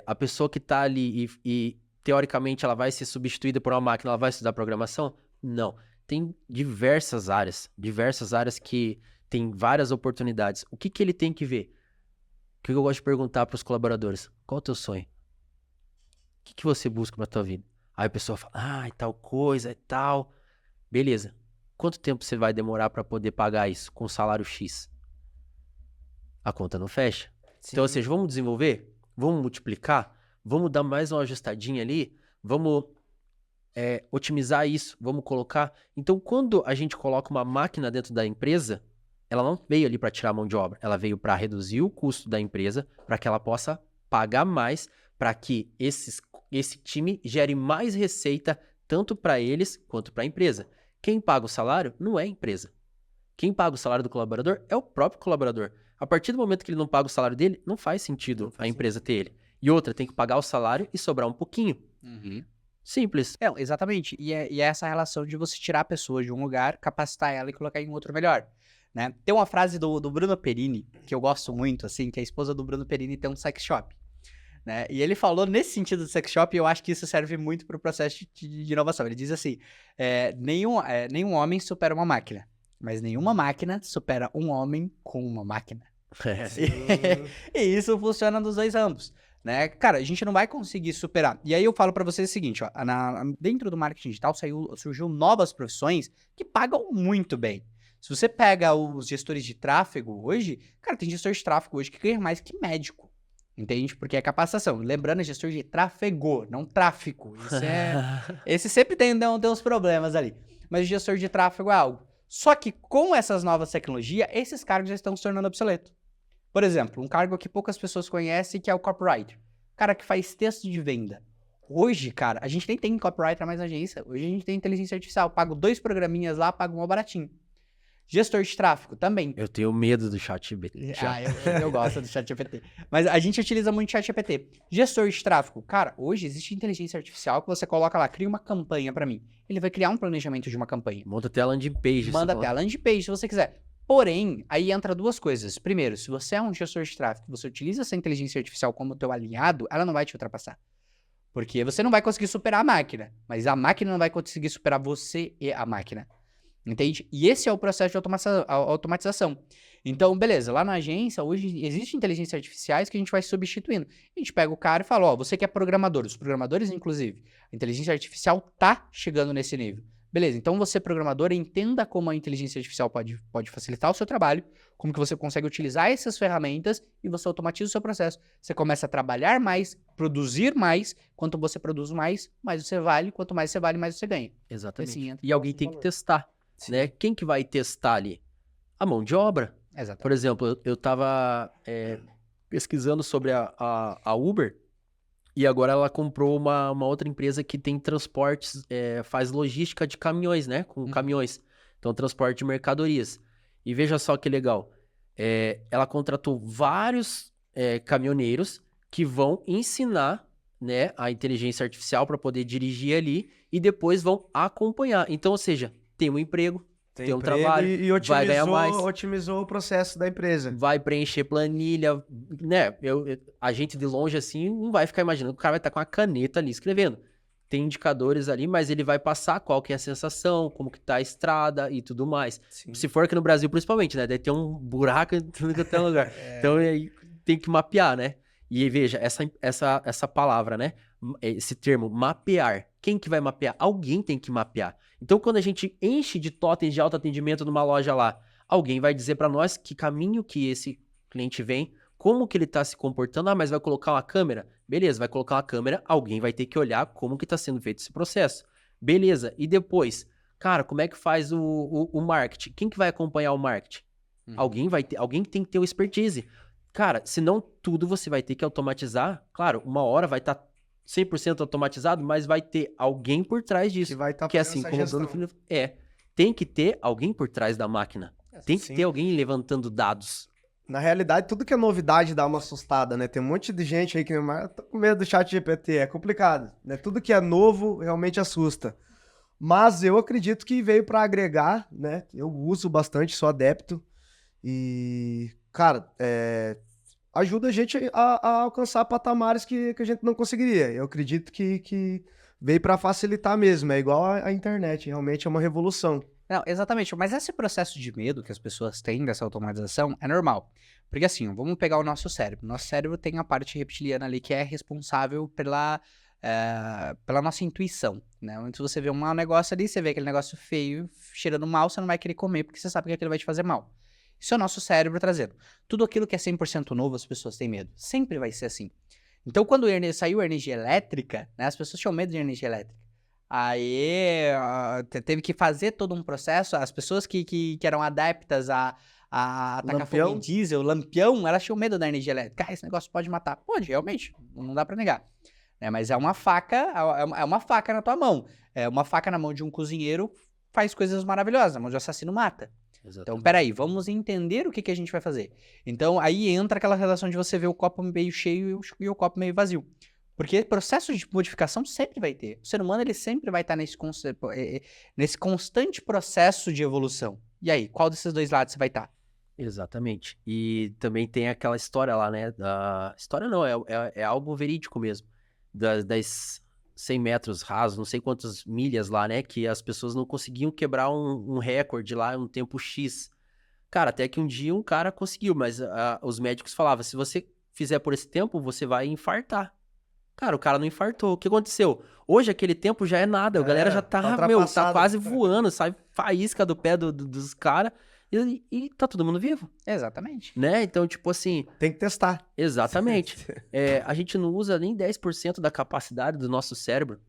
a pessoa que tá ali e teoricamente ela vai ser substituída por uma máquina, ela vai estudar programação? Não. Tem diversas áreas que tem várias oportunidades. O que ele tem que ver? O que eu gosto de perguntar para os colaboradores? Qual é o teu sonho? O que você busca para tua vida? Aí a pessoa fala, tal coisa, tal. Beleza. Quanto tempo você vai demorar para poder pagar isso com salário X? A conta não fecha. Sim. Então, ou seja, vamos desenvolver? Vamos multiplicar? Vamos dar mais uma ajustadinha ali? Vamos otimizar isso? Vamos colocar... Então, quando a gente coloca uma máquina dentro da empresa, ela não veio ali para tirar a mão de obra. Ela veio para reduzir o custo da empresa, para que ela possa pagar mais, para que esse time gere mais receita, tanto para eles quanto para a empresa. Quem paga o salário não é a empresa. Quem paga o salário do colaborador é o próprio colaborador. A partir do momento que ele não paga o salário dele, não faz sentido a empresa ter ele. E outra, tem que pagar o salário e sobrar um pouquinho. Uhum. Simples. Exatamente. E é essa relação de você tirar a pessoa de um lugar, capacitar ela e colocar em outro melhor. Né? Tem uma frase do Bruno Perini, que eu gosto muito, assim, que a esposa do Bruno Perini tem um sex shop. Né? E ele falou nesse sentido do sex shop, e eu acho que isso serve muito para o processo de inovação. Ele diz assim, nenhum homem supera uma máquina, mas nenhuma máquina supera um homem com uma máquina. E isso funciona dos dois ramos. né? Cara, a gente não vai conseguir superar. E aí eu falo pra vocês o seguinte, ó, dentro do marketing digital surgiu novas profissões que pagam muito bem. Se você pega os gestores de tráfego hoje, cara, tem gestor de tráfego hoje que ganha mais que médico, entende? Porque é capacitação. Lembrando, é gestor de tráfego, não tráfico. Esse sempre tem uns problemas ali. Mas o gestor de tráfego é algo. Só que com essas novas tecnologias, esses cargos já estão se tornando obsoletos. Por exemplo, um cargo que poucas pessoas conhecem, que é o copywriter. Cara que faz texto de venda. Hoje, cara, a gente nem tem copywriter mais na agência. Hoje a gente tem inteligência artificial. Pago 2 programinhas lá, pago um baratinho. Gestor de tráfego também. Eu tenho medo do ChatGPT. Eu gosto do ChatGPT. Mas a gente utiliza muito ChatGPT. Gestor de tráfego. Cara, hoje existe inteligência artificial que você coloca lá, cria uma campanha pra mim. Ele vai criar um planejamento de uma campanha. Monta até a landing page. Manda até a landing page se você quiser. Porém, aí entra duas coisas. Primeiro, se você é um gestor de tráfego, você utiliza essa inteligência artificial como teu aliado, ela não vai te ultrapassar. Porque você não vai conseguir superar a máquina, mas a máquina não vai conseguir superar você e a máquina. Entende? E esse é o processo de automatização. Então, beleza, lá na agência, hoje existem inteligências artificiais que a gente vai substituindo. A gente pega o cara e fala, ó, você que é programador, os programadores, inclusive, a inteligência artificial tá chegando nesse nível. Beleza, então você, programador, entenda como a inteligência artificial pode facilitar o seu trabalho, como que você consegue utilizar essas ferramentas e você automatiza o seu processo. Você começa a trabalhar mais, produzir mais. Quanto você produz mais você vale. Quanto mais você vale, mais você ganha. Exatamente. Assim, E alguém tem que testar, né? Quem que vai testar ali? A mão de obra. Exatamente. Por exemplo, eu tava pesquisando sobre a Uber. E agora ela comprou uma outra empresa que tem transportes, faz logística de caminhões, né? Com caminhões. Então, transporte de mercadorias. E veja só que legal. Ela contratou vários caminhoneiros que vão ensinar, né, a inteligência artificial para poder dirigir ali e depois vão acompanhar. Então, ou seja, tem um emprego, tem um trabalho, e vai ganhar mais. otimizou o processo da empresa. Vai preencher planilha, né? A gente de longe assim não vai ficar imaginando que o cara vai estar com uma caneta ali escrevendo. Tem indicadores ali, mas ele vai passar qual que é a sensação, como que tá a estrada e tudo mais. Sim. Se for aqui no Brasil, principalmente, né? Deve ter um buraco em tudo que é lugar. Então aí tem que mapear, né? E veja, essa palavra, né? Esse termo, mapear. Quem que vai mapear? Alguém tem que mapear. Então, quando a gente enche de totens de autoatendimento numa loja lá, alguém vai dizer para nós que caminho que esse cliente vem, como que ele tá se comportando. Ah, mas vai colocar uma câmera? Beleza, vai colocar uma câmera, alguém vai ter que olhar como que tá sendo feito esse processo. Beleza, e depois? Cara, como é que faz o marketing? Quem que vai acompanhar o marketing? Alguém tem que ter o expertise. Cara, senão tudo você vai ter que automatizar. Claro, uma hora vai estar 100% automatizado, mas vai ter alguém por trás disso. Que vai estar que é assim, como o Bruno Filho tem que ter alguém por trás da máquina. Tem que ter alguém levantando dados. Na realidade, tudo que é novidade dá uma assustada, né? Tem um monte de gente aí que tá com medo do ChatGPT, é complicado, né? Tudo que é novo realmente assusta. Mas eu acredito que veio para agregar, né? Eu uso bastante, sou adepto e, cara, ajuda a gente a alcançar patamares que a gente não conseguiria. Eu acredito que veio para facilitar mesmo, é igual a internet, realmente é uma revolução. Não, exatamente, mas esse processo de medo que as pessoas têm dessa automatização é normal. Porque assim, vamos pegar o nosso cérebro. Nosso cérebro tem a parte reptiliana ali que é responsável pela nossa intuição, né? Então, se você vê um negócio ali, você vê aquele negócio feio, cheirando mal, você não vai querer comer porque você sabe que aquilo vai te fazer mal. Isso é o nosso cérebro trazendo. Tudo aquilo que é 100% novo, as pessoas têm medo. Sempre vai ser assim. Então, quando saiu a energia elétrica, né, as pessoas tinham medo de energia elétrica. Aí teve que fazer todo um processo. As pessoas que eram adeptas a atacar fogo em diesel, lampião, elas tinham medo da energia elétrica. Esse negócio pode matar. Pode, realmente, não dá pra negar. Mas é uma faca, é uma faca na tua mão. É uma faca na mão de um cozinheiro faz coisas maravilhosas, na mão de um assassino mata. Exatamente. Então, peraí, vamos entender o que a gente vai fazer. Então, aí entra aquela relação de você ver o copo meio cheio e o copo meio vazio. Porque processo de modificação sempre vai ter. O ser humano, ele sempre vai estar nesse constante processo de evolução. E aí, qual desses dois lados você vai estar? Exatamente. E também tem aquela história lá, né? História não, é algo verídico mesmo. Das 100 metros rasos, não sei quantas milhas lá, né? Que as pessoas não conseguiam quebrar um recorde lá, um tempo X. Cara, até que um dia um cara conseguiu, mas os médicos falavam, se você fizer por esse tempo, você vai infartar. Cara, o cara não infartou. O que aconteceu? Hoje, aquele tempo já é nada. A galera já tá ultrapassado. quase voando, sai faísca do pé dos caras e tá todo mundo vivo, Exatamente. né? Então, tipo assim, Tem que testar. exatamente. A gente não usa nem 10% da capacidade do nosso cérebro.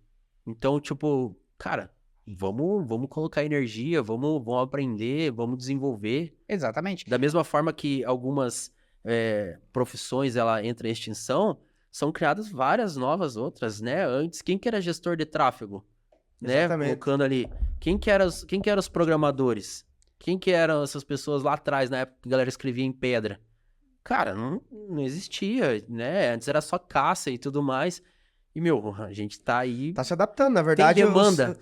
Então, tipo, cara, vamos colocar energia, vamos aprender, vamos desenvolver. Exatamente. Da mesma forma que algumas profissões ela entra em extinção, são criadas várias novas outras, né? Antes, quem que era gestor de tráfego? Né? Exatamente. Colocando ali, quem que eram os programadores? Quem que eram essas pessoas lá atrás, na época que a galera escrevia em pedra? Cara, não existia, né? Antes era só caça e tudo mais. E, meu, a gente tá aí... Tá se adaptando, na verdade.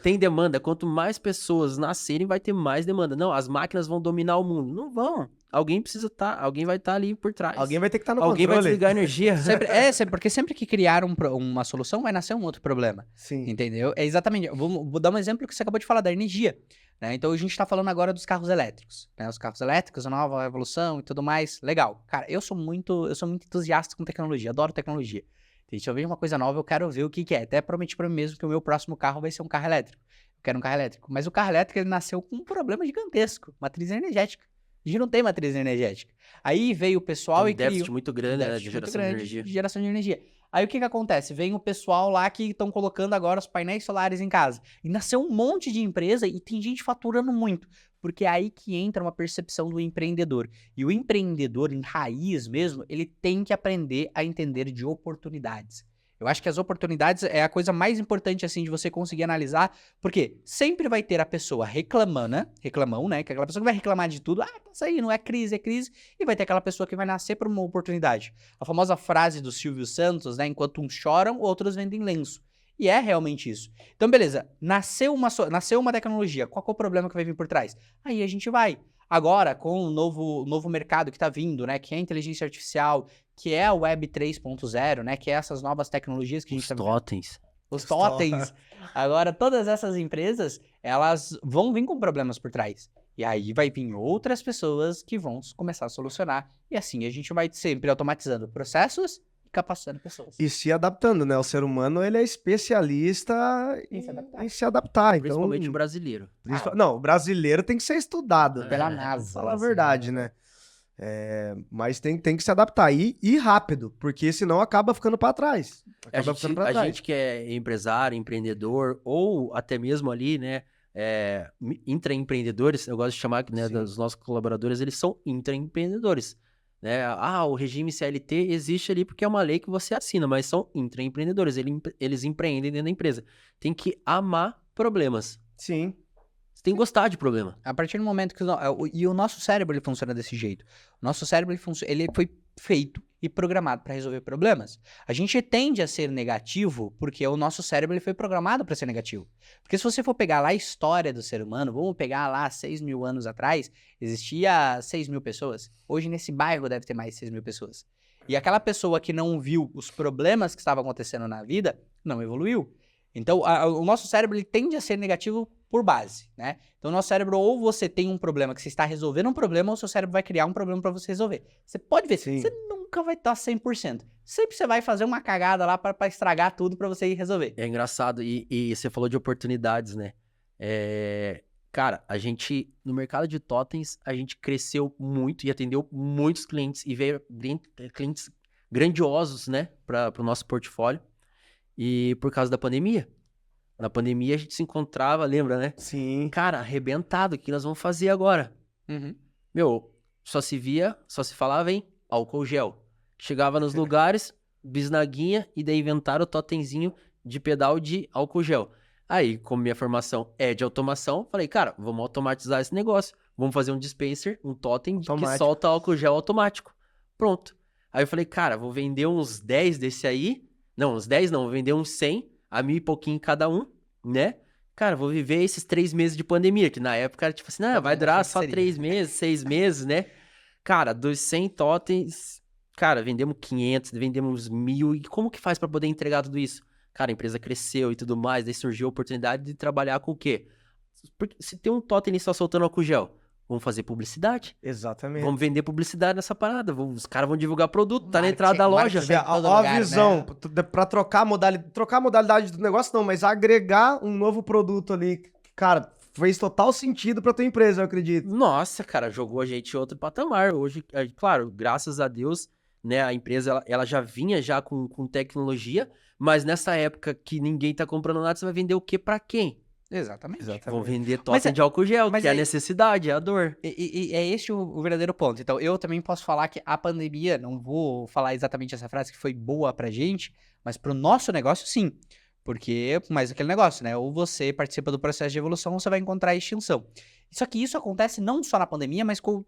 Tem demanda. Quanto mais pessoas nascerem, vai ter mais demanda. Não, as máquinas vão dominar o mundo. Não vão. Alguém vai estar ali por trás. Alguém vai ter que estar no Alguém vai controle. desligar a energia. Porque sempre que criar uma solução, vai nascer um outro problema. Sim. Entendeu? É exatamente. Vou dar um exemplo que você acabou de falar, da energia. Né? Então a gente tá falando agora dos carros elétricos. Né? Os carros elétricos, a nova revolução e tudo mais. Legal. Cara, eu sou muito entusiasta com tecnologia, adoro tecnologia. Se eu vejo uma coisa nova, eu quero ver o que é. Até prometi pra mim mesmo que o meu próximo carro vai ser um carro elétrico. Eu quero um carro elétrico. Mas o carro elétrico, ele nasceu com um problema gigantesco. Matriz energética. A gente não tem matriz energética. Aí veio o pessoal Tem um déficit muito grande, né, de geração de energia. Aí o que acontece? Vem o pessoal lá que estão colocando agora os painéis solares em casa. E nasceu um monte de empresa e tem gente faturando muito. Porque é aí que entra uma percepção do empreendedor. E o empreendedor, em raiz mesmo, ele tem que aprender a entender de oportunidades. Eu acho que as oportunidades é a coisa mais importante, assim, de você conseguir analisar, porque sempre vai ter a pessoa reclamão, né? Que é aquela pessoa que vai reclamar de tudo. Ah, tá saindo, é crise. E vai ter aquela pessoa que vai nascer por uma oportunidade. A famosa frase do Silvio Santos, né? Enquanto uns choram, outros vendem lenço. E é realmente isso. Então, beleza. Nasceu uma tecnologia. Qual que é o problema que vai vir por trás? Aí a gente vai. Agora, com o novo mercado que tá vindo, né? Que é a inteligência artificial, que é a Web 3.0, né? Que é essas novas tecnologias que a gente tá vendo. Os totens. Agora, todas essas empresas, elas vão vir com problemas por trás. E aí vai vir outras pessoas que vão começar a solucionar. E assim a gente vai sempre automatizando processos e capacitando pessoas. E se adaptando, né? O ser humano, ele é especialista em se adaptar. Principalmente então, o brasileiro. Não, o brasileiro tem que ser estudado. Pela NASA. Fala a verdade, né? Mas tem que se adaptar. E rápido, porque senão acaba ficando para trás. A gente que é empresário, empreendedor, ou até mesmo ali, né? Intraempreendedores, eu gosto de chamar, né, dos nossos colaboradores, eles são intraempreendedores. Né? O regime CLT existe ali porque é uma lei que você assina, mas são intraempreendedores, eles empreendem dentro da empresa. Tem que amar problemas. Sim. Você tem que gostar de problema. A partir do momento que... E o nosso cérebro, ele funciona desse jeito. O nosso cérebro, ele foi feito e programado para resolver problemas. A gente tende a ser negativo porque o nosso cérebro, ele foi programado para ser negativo. Porque se você for pegar lá a história do ser humano, vamos pegar lá 6.000 anos atrás, existia 6.000 pessoas. Hoje nesse bairro deve ter mais de 6.000 pessoas. E aquela pessoa que não viu os problemas que estavam acontecendo na vida, não evoluiu. Então, o nosso cérebro, ele tende a ser negativo por base, né? Então, o nosso cérebro, ou você tem um problema que você está resolvendo um problema, ou o seu cérebro vai criar um problema para você resolver. Você pode ver, você nunca vai estar 100%. Sempre você vai fazer uma cagada lá para estragar tudo para você ir resolver. É engraçado, e você falou de oportunidades, né? Cara, a gente, no mercado de totens, a gente cresceu muito e atendeu muitos clientes, e veio clientes grandiosos, né, para o nosso portfólio. E por causa da pandemia. Na pandemia a gente se encontrava, lembra, né? Sim. Cara, arrebentado, o que nós vamos fazer agora? Meu, só se falava em álcool gel. Chegava nos lugares, bisnaguinha, e daí inventaram o totemzinho de pedal de álcool gel. Aí, como minha formação é de automação, falei, cara, vamos automatizar esse negócio. Vamos fazer um dispenser, um totem que solta álcool gel automático. Pronto. Aí eu falei, cara, vou vender uns 10 desse aí. Não, uns 10 não, vou vender uns 100, a 1.000 e pouquinho cada um, né? Cara, vou viver esses 3 meses de pandemia, que na época era tipo assim, vai durar só 3 meses, 6 meses, né? Cara, dos 100 totens, cara, vendemos 500, vendemos 1.000, e como que faz pra poder entregar tudo isso? Cara, a empresa cresceu e tudo mais, daí surgiu a oportunidade de trabalhar com o quê? Porque se tem um totem ali só soltando álcool gel, Vamos fazer publicidade. Exatamente. Vamos vender publicidade nessa parada. Os caras vão divulgar produto, tá na Marketing- entrada da loja. marketing- em todo Ó a lugar, visão, né? pra trocar a modalidade do negócio não, mas agregar um novo produto ali, que, cara, fez total sentido pra tua empresa, eu acredito. Nossa, cara, jogou a gente em outro patamar. Hoje, claro, graças a Deus, né, a empresa ela já vinha já com tecnologia, mas nessa época que ninguém tá comprando nada, você vai vender o quê pra quem? Exatamente. Vão vender Mas totem de álcool gel, mas que é a aí- necessidade, é a dor. E é este o verdadeiro ponto. Então, eu também posso falar que a pandemia, não vou falar exatamente essa frase que foi boa pra gente, mas pro nosso negócio, sim. Porque, mais aquele negócio, né? Ou você participa do processo de evolução, ou você vai encontrar a extinção. Só que isso acontece não só na pandemia, mas como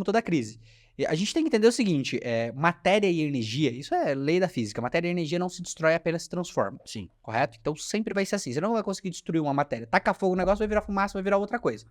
toda crise. E a gente tem que entender o seguinte, matéria e energia, isso é lei da física, matéria e energia não se destrói, apenas se transforma. Sim. Correto? Então sempre vai ser assim. Você não vai conseguir destruir uma matéria. Taca fogo no negócio, vai virar fumaça, vai virar outra coisa.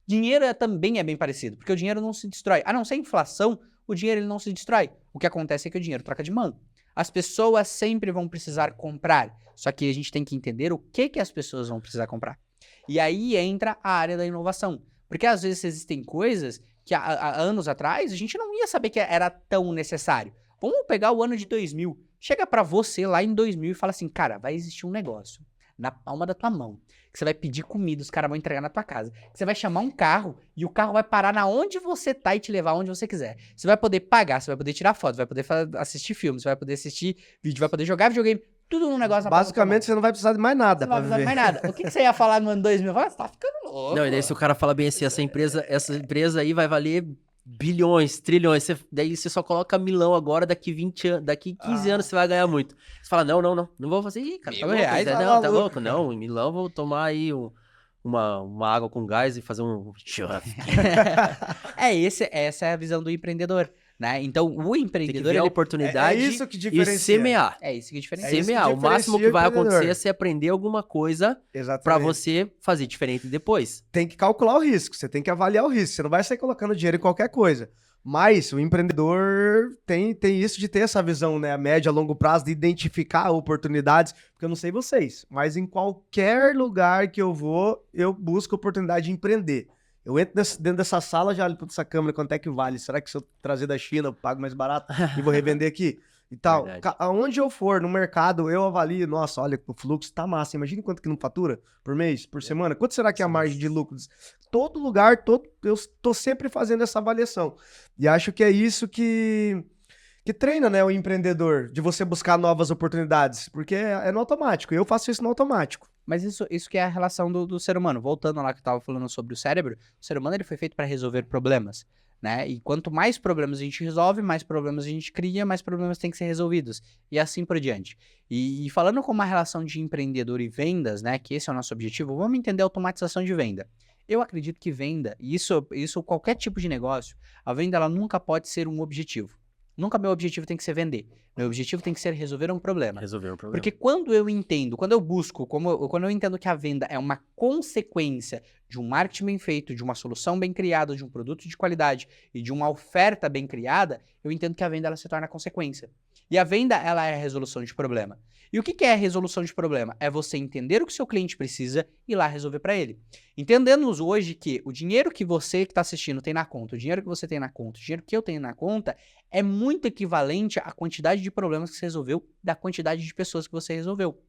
Dinheiro também é bem parecido, porque o dinheiro não se destrói. A não ser inflação, o dinheiro ele não se destrói. O que acontece é que o dinheiro troca de mão. As pessoas sempre vão precisar comprar. Só que a gente tem que entender o que as pessoas vão precisar comprar. E aí entra a área da inovação. Porque às vezes existem coisas que há anos atrás a gente não ia saber que era tão necessário. Vamos pegar o ano de 2000. Chega pra você lá em 2000 e fala assim, cara, vai existir um negócio na palma da tua mão, que você vai pedir comida, os caras vão entregar na tua casa, que você vai chamar um carro e o carro vai parar na onde você tá e te levar onde você quiser. Você vai poder pagar, você vai poder tirar foto, vai poder assistir filmes, você vai poder assistir vídeo, vai poder jogar videogame, tudo num negócio na palma da tua mão. Basicamente, você não vai precisar de mais nada Você não pra vai precisar de viver. mais nada. O que você ia falar no ano 2000? Você tá ficando louco. Não, e daí se o cara fala bem assim, essa empresa aí vai valer bilhões, trilhões, daí você só coloca milão agora, daqui 20 anos, daqui 15 anos você vai ganhar muito. Você fala, não vou fazer, ih, cara, tá R$1.000, louco, tá não, tá maluco, louco, não, em milão vou tomar aí uma água com gás e fazer um churrasco. Essa é a visão do empreendedor, né? Então, o Tem que empreendedor, ver a ele... oportunidade É isso que e diferencia. semear. É isso que diferencia. É isso que Semear. O máximo diferencia que vai o empreendedor. acontecer é você aprender alguma coisa pra Exatamente. você fazer diferente depois. Tem que calcular o risco, você tem que avaliar o risco. Você não vai sair colocando dinheiro em qualquer coisa. Mas o empreendedor tem isso de ter essa visão, né? A médio, a longo prazo, de identificar oportunidades. Porque eu não sei vocês, mas em qualquer lugar que eu vou, eu busco oportunidade de empreender. Eu entro dentro dessa sala, já olho para essa câmera, quanto é que vale? Será que se eu trazer da China, eu pago mais barato e vou revender aqui? E tal. Verdade. Aonde eu for no mercado, eu avalio, nossa, olha, o fluxo tá massa. Imagina quanto que não fatura por mês, por semana. Quanto será que é a margem de lucro? Todo lugar, eu tô sempre fazendo essa avaliação. E acho que é isso que treina, né, o empreendedor, de você buscar novas oportunidades, porque é no automático. Eu faço isso no automático. Mas isso que é a relação do ser humano. Voltando lá que eu tava falando sobre o cérebro, o ser humano ele foi feito para resolver problemas, né? E quanto mais problemas a gente resolve, mais problemas a gente cria, mais problemas têm que ser resolvidos. E assim por diante. E falando com uma relação de empreendedor e vendas, né? Que esse é o nosso objetivo, vamos entender a automatização de venda. Eu acredito que venda, isso qualquer tipo de negócio, a venda ela nunca pode ser um objetivo. Nunca meu objetivo tem que ser vender. Meu objetivo tem que ser resolver um problema. Resolver um problema. Porque quando eu entendo, quando eu busco, quando eu entendo que a venda é uma consequência de um marketing bem feito, de uma solução bem criada, de um produto de qualidade e de uma oferta bem criada, eu entendo que a venda ela se torna consequência. E a venda, ela é a resolução de problema. E o que é a resolução de problema? É você entender o que o seu cliente precisa e ir lá resolver para ele. Entendemos hoje que o dinheiro que você que está assistindo tem na conta, o dinheiro que você tem na conta, o dinheiro que eu tenho na conta, é muito equivalente à quantidade de problemas que você resolveu da quantidade de pessoas que você resolveu.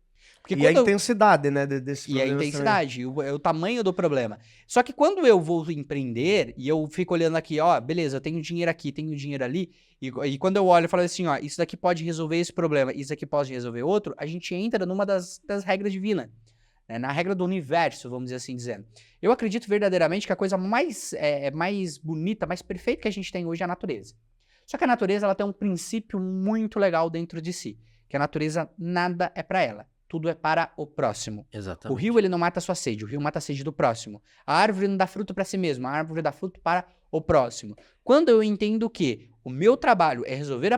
Porque E a intensidade, né, desse e a problema intensidade, o tamanho do problema. Só que quando eu vou empreender e eu fico olhando aqui, ó, beleza, eu tenho dinheiro aqui, tenho dinheiro ali, e quando eu olho e falo assim, ó, isso daqui pode resolver esse problema, isso daqui pode resolver outro, a gente entra numa das regras divinas, né, na regra do universo, vamos dizer assim dizendo. Eu acredito verdadeiramente que a coisa mais bonita, mais perfeita que a gente tem hoje é a natureza. Só que a natureza ela tem um princípio muito legal dentro de si, que a natureza nada é para ela. Tudo é para o próximo. Exatamente. O rio, ele não mata a sua sede, o rio mata a sede do próximo. A árvore não dá fruto para si mesma, a árvore dá fruto para o próximo. Quando eu entendo que o meu trabalho é resolver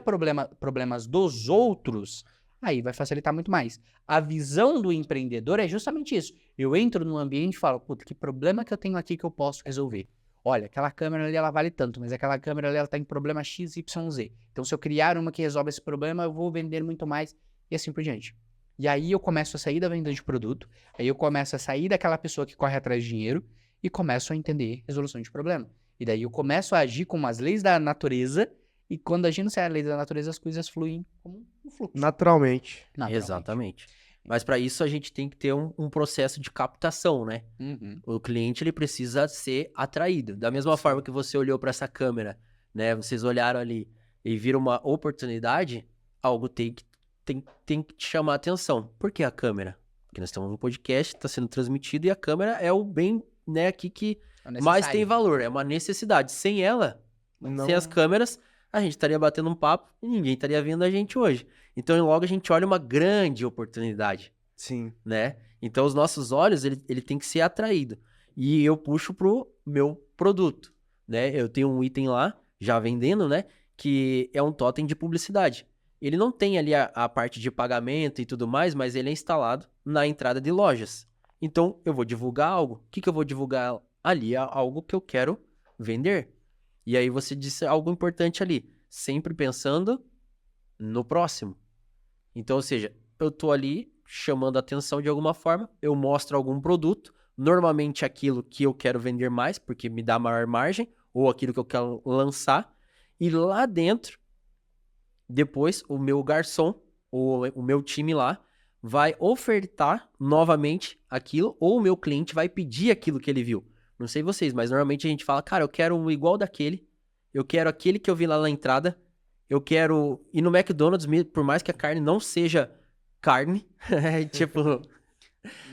problemas dos outros, aí vai facilitar muito mais. A visão do empreendedor é justamente isso. Eu entro num ambiente e falo, puta, que problema que eu tenho aqui que eu posso resolver? Olha, aquela câmera ali, ela vale tanto, mas aquela câmera ali, ela tá em problema XYZ. Então, se eu criar uma que resolve esse problema, eu vou vender muito mais e assim por diante. E aí eu começo a sair da venda de produto, aí eu começo a sair daquela pessoa que corre atrás de dinheiro e começo a entender resolução de problema. E daí eu começo a agir como as leis da natureza, e quando agindo sem as leis da natureza, as coisas fluem como um fluxo. Naturalmente. Exatamente. Mas para isso a gente tem que ter um processo de captação, né? Uhum. O cliente, ele precisa ser atraído. Da mesma forma que você olhou para essa câmera, né? Vocês olharam ali e viram uma oportunidade, algo tem que te chamar a atenção. Por que a câmera? Porque nós estamos num podcast, está sendo transmitido, e a câmera é o bem, né, aqui que mais tem valor. É uma necessidade. Sem ela, sem as câmeras, a gente estaria batendo um papo e ninguém estaria vendo a gente hoje. Então, logo a gente olha uma grande oportunidade. Sim. Né? Então, os nossos olhos, ele tem que ser atraído. E eu puxo pro meu produto, né? Eu tenho um item lá, já vendendo, né? Que é um totem de publicidade. Ele não tem ali a parte de pagamento e tudo mais, mas ele é instalado na entrada de lojas. Então, eu vou divulgar algo. O que eu vou divulgar ali? Algo que eu quero vender. E aí você disse algo importante ali. Sempre pensando no próximo. Então, ou seja, eu tô ali chamando a atenção de alguma forma, eu mostro algum produto, normalmente aquilo que eu quero vender mais, porque me dá maior margem, ou aquilo que eu quero lançar, e lá dentro, depois, o meu garçom, ou o meu time lá, vai ofertar novamente aquilo, ou o meu cliente vai pedir aquilo que ele viu. Não sei vocês, mas normalmente a gente fala, cara, eu quero um igual daquele, eu quero aquele que eu vi lá na entrada, eu quero ir no McDonald's, por mais que a carne não seja carne, tipo,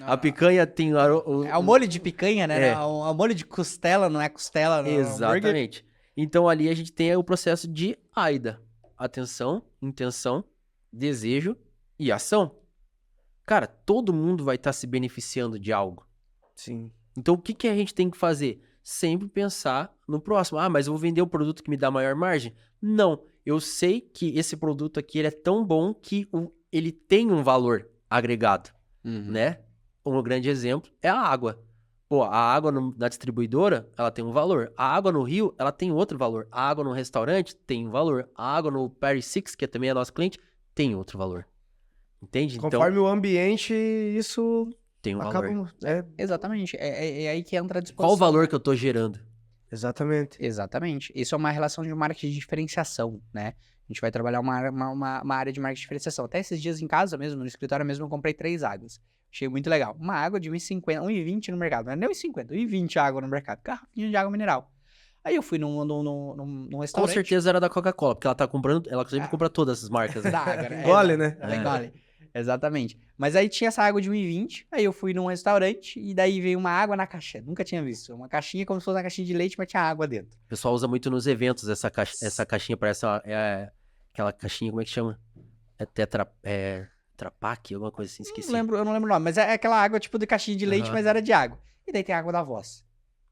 a picanha tem... É o molho de picanha, né? É. É o molho de costela, não é costela. Não, Exatamente. Então ali a gente tem o processo de AIDA. Atenção, intenção, desejo e ação. Cara, todo mundo vai estar se beneficiando de algo. Sim. Então o que a gente tem que fazer? Sempre pensar no próximo. Ah, mas eu vou vender um produto que me dá maior margem? Não. Eu sei que esse produto aqui ele é tão bom que ele tem um valor agregado, né? Um grande exemplo é a água. Pô, a água na distribuidora, ela tem um valor. A água no rio, ela tem outro valor. A água no restaurante tem um valor. A água no Paris Six, que também é nosso cliente, tem outro valor. Entende? Conforme o ambiente, isso tem um acaba... valor. Exatamente. É aí que entra a disposição. Qual o valor que eu tô gerando? Exatamente. Exatamente. Isso é uma relação de marketing de diferenciação, né? A gente vai trabalhar uma área de marketing de diferenciação. Até esses dias em casa mesmo, no escritório mesmo, eu comprei 3 águas. Achei muito legal. Uma água de 1,50, 1,20 no mercado. Não é nem 1,50, 1,20 água no mercado. Garrafinha de água mineral. Aí eu fui num restaurante. Com certeza era da Coca-Cola, porque ela tá comprando, ela sempre compra todas as marcas. Né? Da água, né? Gole, né? Gole. Exatamente. Mas aí tinha essa água de 1,20, aí eu fui num restaurante e daí veio uma água na caixa. Nunca tinha visto. Uma caixinha como se fosse uma caixinha de leite, mas tinha água dentro. O pessoal usa muito nos eventos essa caixinha, parece aquela caixinha, como é que chama? É Trapac, alguma coisa assim, esqueci. Eu não lembro o nome, mas é aquela água tipo de caixinha de leite, mas era de água. E daí tem a água da Voz,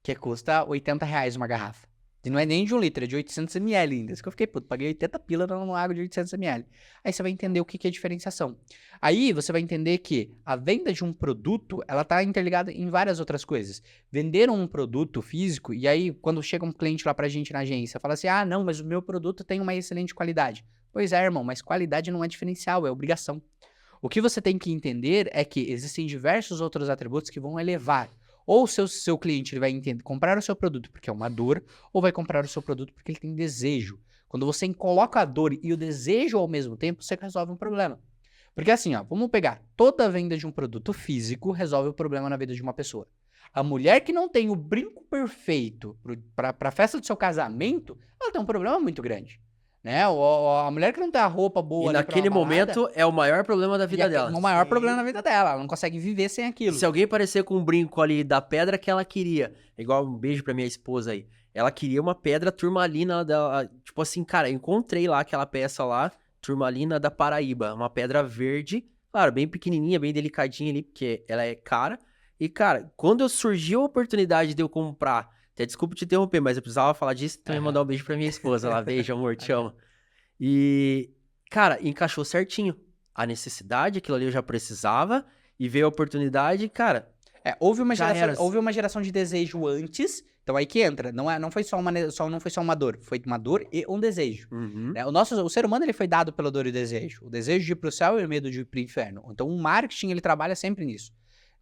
que custa R$80 uma garrafa. E não é nem de 1 litro, é de 800 ml ainda. Isso que eu fiquei, puto, paguei 80 pila numa água de 800 ml. Aí você vai entender o que é diferenciação. Aí você vai entender que a venda de um produto, ela tá interligada em várias outras coisas. Vender um produto físico, e aí quando chega um cliente lá pra gente na agência, fala assim, ah, não, mas o meu produto tem uma excelente qualidade. Pois é, irmão, mas qualidade não é diferencial, é obrigação. O que você tem que entender é que existem diversos outros atributos que vão elevar. Ou o seu cliente ele vai comprar o seu produto porque é uma dor, ou vai comprar o seu produto porque ele tem desejo. Quando você coloca a dor e o desejo ao mesmo tempo, você resolve um problema. Porque assim, ó, vamos pegar toda venda de um produto físico resolve o problema na vida de uma pessoa. A mulher que não tem o brinco perfeito para a festa do seu casamento, ela tem um problema muito grande. Né? A mulher que não tem a roupa boa. E naquele momento é o maior problema da vida dela. É o maior problema na vida dela. Ela não consegue viver sem aquilo. Se alguém aparecer com um brinco ali da pedra que ela queria, igual um beijo pra minha esposa aí, ela queria uma pedra turmalina dela. Tipo assim, cara, eu encontrei lá aquela peça lá, turmalina da Paraíba. Uma pedra verde, claro, bem pequenininha, bem delicadinha ali, porque ela é cara. E, cara, quando surgiu a oportunidade de eu comprar, até desculpa te interromper, mas eu precisava falar disso, então eu ia mandar um beijo pra minha esposa lá. Beijo, amor, te amo. E, cara, encaixou certinho. A necessidade, aquilo ali eu já precisava, e veio a oportunidade, cara. Houve uma geração de desejo antes, então aí que entra. Não foi só uma dor, foi uma dor e um desejo. Né? O ser humano ele foi dado pela dor e desejo. O desejo de ir pro céu e o medo de ir pro inferno. Então o marketing ele trabalha sempre nisso.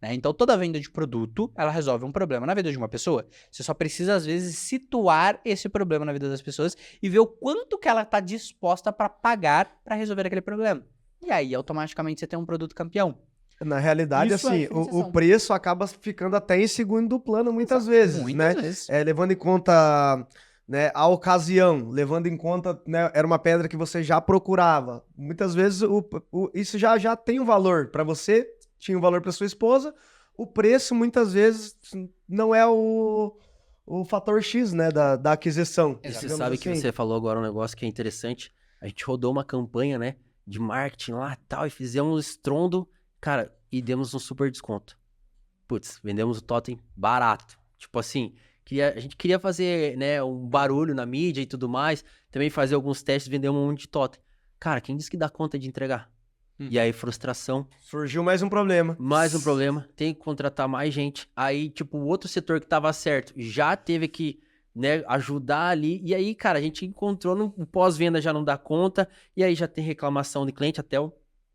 né? Então, toda venda de produto, ela resolve um problema na vida de uma pessoa. Você só precisa, às vezes, situar esse problema na vida das pessoas e ver o quanto que ela está disposta para pagar para resolver aquele problema. E aí, automaticamente, você tem um produto campeão. Na realidade, Isso é assim, diferenciação. o preço acaba ficando até em segundo plano muitas vezes, Muitas né? vezes. Levando em conta, né, a ocasião, levando em conta, né, era uma pedra que você já procurava. Muitas vezes isso já tem um valor para você, tinha um valor para sua esposa. O preço, muitas vezes, não é o fator X, né, da aquisição. E você digamos sabe que assim. você falou agora um negócio que é interessante. A gente rodou uma campanha, né, de marketing lá e tal, e fizemos um estrondo, cara, e demos um super desconto. Putz, vendemos o totem barato. Tipo assim, a gente queria fazer, né, um barulho na mídia e tudo mais, também fazer alguns testes, vender um monte de totem. Cara, quem disse que dá conta de entregar? E aí, frustração, Surgiu mais um problema. mais um problema, tem que contratar mais gente. Aí, tipo, o outro setor que tava certo já teve que, né, ajudar ali. E aí, cara, a gente encontrou no pós-venda já não dá conta. E aí já tem reclamação de cliente,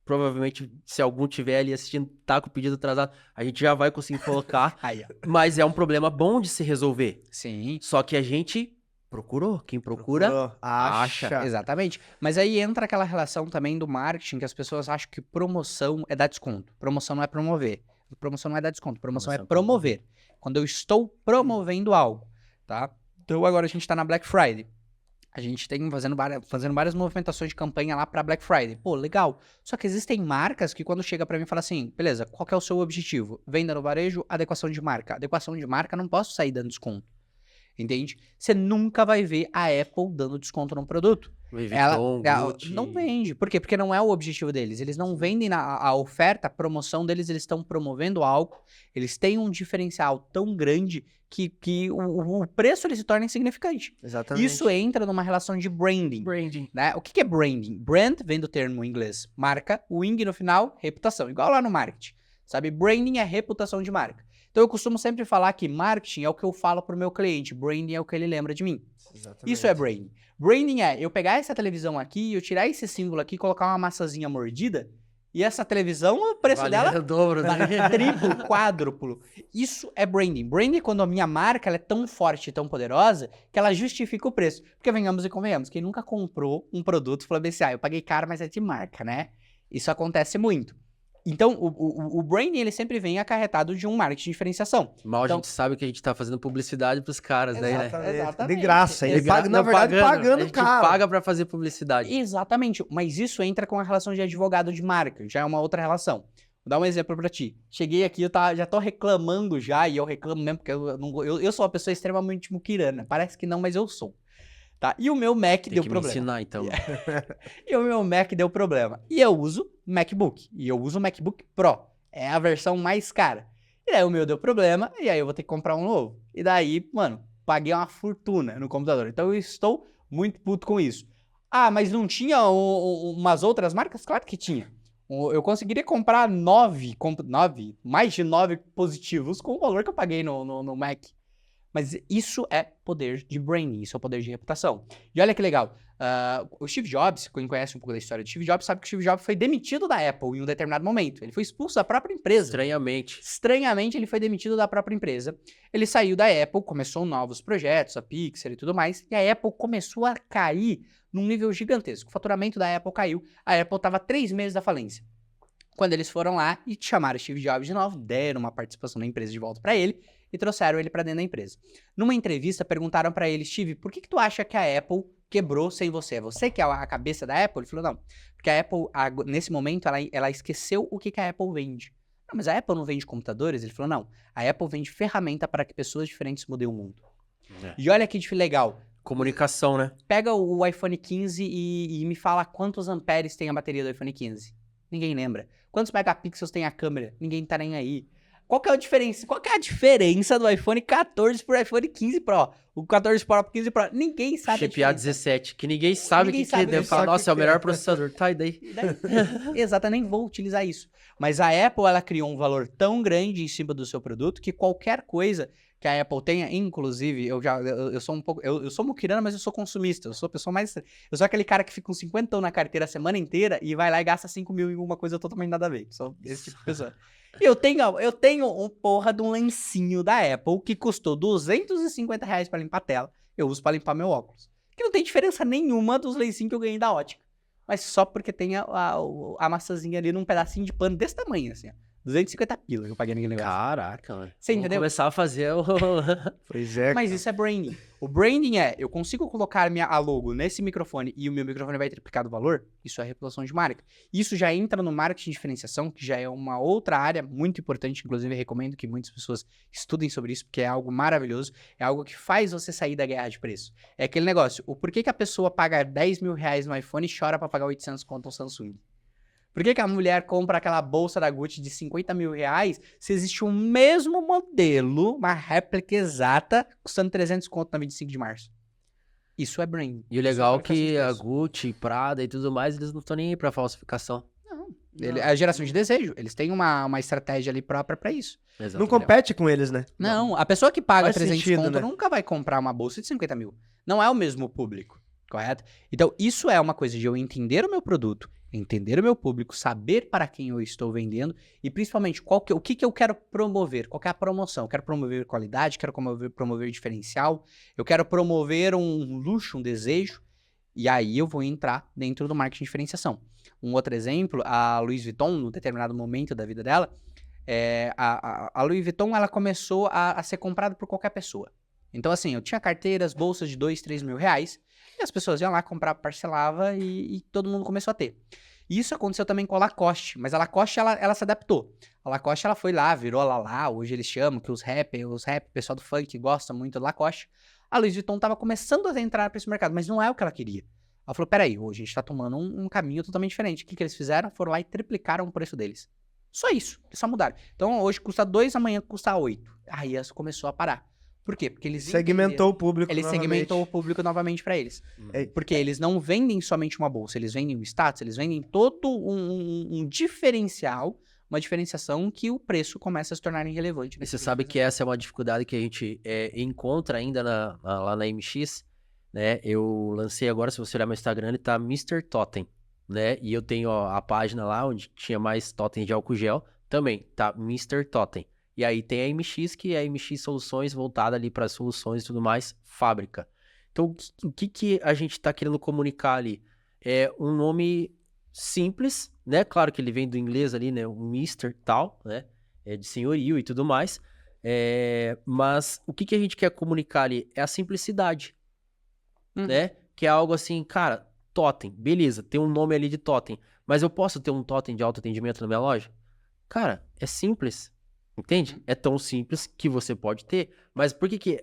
provavelmente, se algum tiver ali assistindo, tá com o pedido atrasado, a gente já vai conseguir colocar. Aí, ó. Mas é um problema bom de se resolver. Sim. Só que a gente procurou. Quem procura, Procurou. Acha. Exatamente. Mas aí entra aquela relação também do marketing que as pessoas acham que promoção é dar desconto. Promoção não é promover. Promoção não é dar desconto. Promoção é promover. Quando eu estou promovendo algo, tá? Então agora a gente tá na Black Friday. A gente tem fazendo várias movimentações de campanha lá pra Black Friday. Pô, legal. Só que existem marcas que quando chega pra mim e fala assim, beleza, qual que é o seu objetivo? Venda no varejo, adequação de marca. Adequação de marca, não posso sair dando desconto. Entende? Você nunca vai ver a Apple dando desconto num produto. Ela não vende. Por quê? Porque não é o objetivo deles. Eles não vendem a oferta, a promoção deles, eles estão promovendo algo. Eles têm um diferencial tão grande que o preço ele se torna insignificante. Exatamente. Isso entra numa relação de branding. Né? O que é branding? Brand vem do termo em inglês. Marca, wing no final, reputação. Igual lá no marketing. Sabe? Branding é reputação de marca. Então eu costumo sempre falar que marketing é o que eu falo pro meu cliente, branding é o que ele lembra de mim. Exatamente. Isso é branding. Branding é eu pegar essa televisão aqui, eu tirar esse símbolo aqui, colocar uma massazinha mordida, e essa televisão, o preço dela o dobro, né? triplo, quádruplo. Isso é branding. Branding é quando a minha marca ela é tão forte e tão poderosa que ela justifica o preço. Porque venhamos e convenhamos, quem nunca comprou um produto e falou assim, eu paguei caro, mas é de marca, né? Isso acontece muito. Então, o branding, ele sempre vem acarretado de um marketing de diferenciação. Mal Então, a gente sabe que a gente tá fazendo publicidade pros caras, né? De graça. Ele Exato. paga, na verdade, A pagando gente caro. paga pra fazer publicidade. Exatamente, mas isso entra com a relação de advogado de marca, já é uma outra relação. Vou dar um exemplo pra ti. Cheguei aqui, já tô reclamando já, e eu reclamo mesmo, porque eu sou uma pessoa extremamente muquirana. Parece que não, mas eu sou. Tá? E o meu Mac Tem deu que problema. me ensinar, então. E o meu Mac deu problema. E eu uso MacBook. E eu uso o MacBook Pro. É a versão mais cara. E aí o meu deu problema, e aí eu vou ter que comprar um novo. E daí, mano, paguei uma fortuna no computador. Então eu estou muito puto com isso. Ah, mas não tinha umas outras marcas? Claro que tinha. Eu conseguiria comprar mais de 9 positivos com o valor que eu paguei no Mac. Mas isso é poder de branding, isso é poder de reputação. E olha que legal, o Steve Jobs, quem conhece um pouco da história do Steve Jobs, sabe que o Steve Jobs foi demitido da Apple em um determinado momento. Ele foi expulso da própria empresa. Estranhamente, ele foi demitido da própria empresa. Ele saiu da Apple, começou novos projetos, a Pixar e tudo mais, e a Apple começou a cair num nível gigantesco. O faturamento da Apple caiu, a Apple estava 3 meses da falência. Quando eles foram lá e chamaram o Steve Jobs de novo, deram uma participação na empresa de volta para ele, e trouxeram ele pra dentro da empresa. Numa entrevista, perguntaram pra ele, Steve, por que tu acha que a Apple quebrou sem você? É você que é a cabeça da Apple? Ele falou, não, porque a Apple, nesse momento, ela esqueceu o que a Apple vende. Não, mas a Apple não vende computadores? Ele falou, não, a Apple vende ferramenta para que pessoas diferentes mudem o mundo. E olha que legal. Comunicação, né? Pega o iPhone 15 e me fala quantos amperes tem a bateria do iPhone 15. Ninguém lembra. Quantos megapixels tem a câmera? Ninguém tá nem aí. Qual que é a diferença? Qual que é a diferença do iPhone 14 pro iPhone 15 Pro? O 14 Pro pro 15 Pro. Ninguém sabe Chip A17, que ninguém sabe o que é. Deve falar, nossa, é o melhor processador. Tá, e daí? Exato, eu nem vou utilizar isso. Mas a Apple, ela criou um valor tão grande em cima do seu produto que qualquer coisa que a Apple tenha, inclusive, eu sou um pouco, eu sou muquirana, mas eu sou consumista, eu sou a pessoa mais, eu sou aquele cara que fica com 50 na carteira a semana inteira e vai lá e gasta 5 mil em uma coisa totalmente nada a ver, sou esse tipo de pessoa. Eu tenho um porra de um lencinho da Apple que custou R$ 250 pra limpar a tela. Eu uso pra limpar meu óculos. Que não tem diferença nenhuma dos lencinhos que eu ganhei da ótica. Mas só porque tem a maçãzinha ali num pedacinho de pano desse tamanho, assim, ó. 250 pila que eu paguei naquele negócio. Caraca, mano. Você Vamos entendeu? começar a fazer o... Pois é. Mas isso é branding. O branding eu consigo colocar a logo nesse microfone e o meu microfone vai triplicar do valor? Isso é reputação de marca. Isso já entra no marketing de diferenciação, que já é uma outra área muito importante. Inclusive, eu recomendo que muitas pessoas estudem sobre isso, porque é algo maravilhoso. É algo que faz você sair da guerra de preço. É aquele negócio. O porquê que a pessoa paga R$ 10.000 no iPhone e chora pra pagar 800 conto no Samsung? Por que a mulher compra aquela bolsa da Gucci de R$ 50.000 se existe o mesmo modelo, uma réplica exata, custando 300 conto na 25 de março? Isso é branding. E o legal é que a Gucci, Prada e tudo mais, eles não estão nem aí pra falsificação. É a geração de desejo. Eles têm uma estratégia ali própria pra isso. Exato. Não compete com eles, né? Não, a pessoa que paga Faz 300 sentido, conto né? nunca vai comprar uma bolsa de 50 mil. Não é o mesmo público, correto? Então, isso é uma coisa de eu entender o meu produto, entender o meu público, saber para quem eu estou vendendo e, principalmente, o que eu quero promover, qual que é a promoção. Eu quero promover qualidade, quero promover diferencial, eu quero promover um luxo, um desejo, e aí eu vou entrar dentro do marketing de diferenciação. Um outro exemplo, a Louis Vuitton, num determinado momento da vida dela, a Louis Vuitton ela começou a ser comprada por qualquer pessoa. Então, assim, eu tinha carteiras, bolsas de 2, 3 mil reais, e as pessoas iam lá comprar, parcelava e todo mundo começou a ter. Isso aconteceu também com a Lacoste, mas a Lacoste, ela se adaptou. A Lacoste, ela foi lá, virou lá, hoje eles chamam, que os rap, o pessoal do funk gosta muito da Lacoste. A Louis Vuitton tava começando a entrar para esse mercado, mas não é o que ela queria. Ela falou, peraí, hoje a gente tá tomando um caminho totalmente diferente. O que eles fizeram? Foram lá e triplicaram o preço deles. Só isso, eles só mudaram. Então, hoje custa 2, amanhã custa 8. Aí essa começou a parar. Por quê? Porque eles Segmentou o público Ele novamente. segmentou o público novamente pra eles. É, Porque eles não vendem somente uma bolsa, eles vendem um status, eles vendem todo um diferencial, uma diferenciação que o preço começa a se tornar irrelevante. E você sabe que essa é uma dificuldade que a gente encontra ainda lá na MX, né? Eu lancei agora, se você olhar meu Instagram, ele tá Mr. Totem, né? E eu tenho a página lá onde tinha mais totens de álcool gel, também tá Mr. Totem. E aí tem a MX, que é a MX Soluções, voltada ali para soluções e tudo mais, fábrica. Então, o que a gente tá querendo comunicar ali? É um nome simples, né? Claro que ele vem do inglês ali, né? O Mr. tal, né? É de senhorio e tudo mais. Mas o que a gente quer comunicar ali? É a simplicidade, né? Que é algo assim, cara, totem, beleza, tem um nome ali de totem, mas eu posso ter um totem de autoatendimento na minha loja? Cara, é simples, entende? É tão simples que você pode ter, mas por que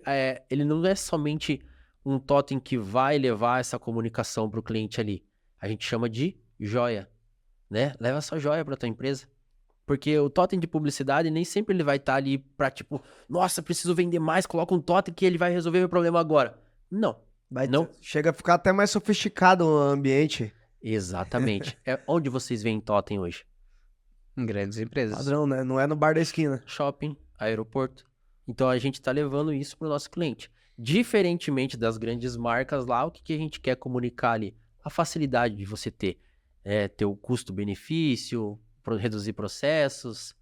ele não é somente um totem que vai levar essa comunicação para o cliente ali? A gente chama de joia, né? Leva essa joia para tua empresa. Porque o totem de publicidade nem sempre ele vai estar ali pra tipo, nossa, preciso vender mais, coloca um totem que ele vai resolver meu problema agora. Não. Não. Chega a ficar até mais sofisticado o ambiente. Exatamente. É onde vocês veem totem hoje? Em grandes empresas. Padrão, né? Não é no bar da esquina. Shopping, aeroporto. Então a gente tá levando isso pro nosso cliente. Diferentemente das grandes marcas lá, o que a gente quer comunicar ali? A facilidade de você ter o custo-benefício, reduzir processos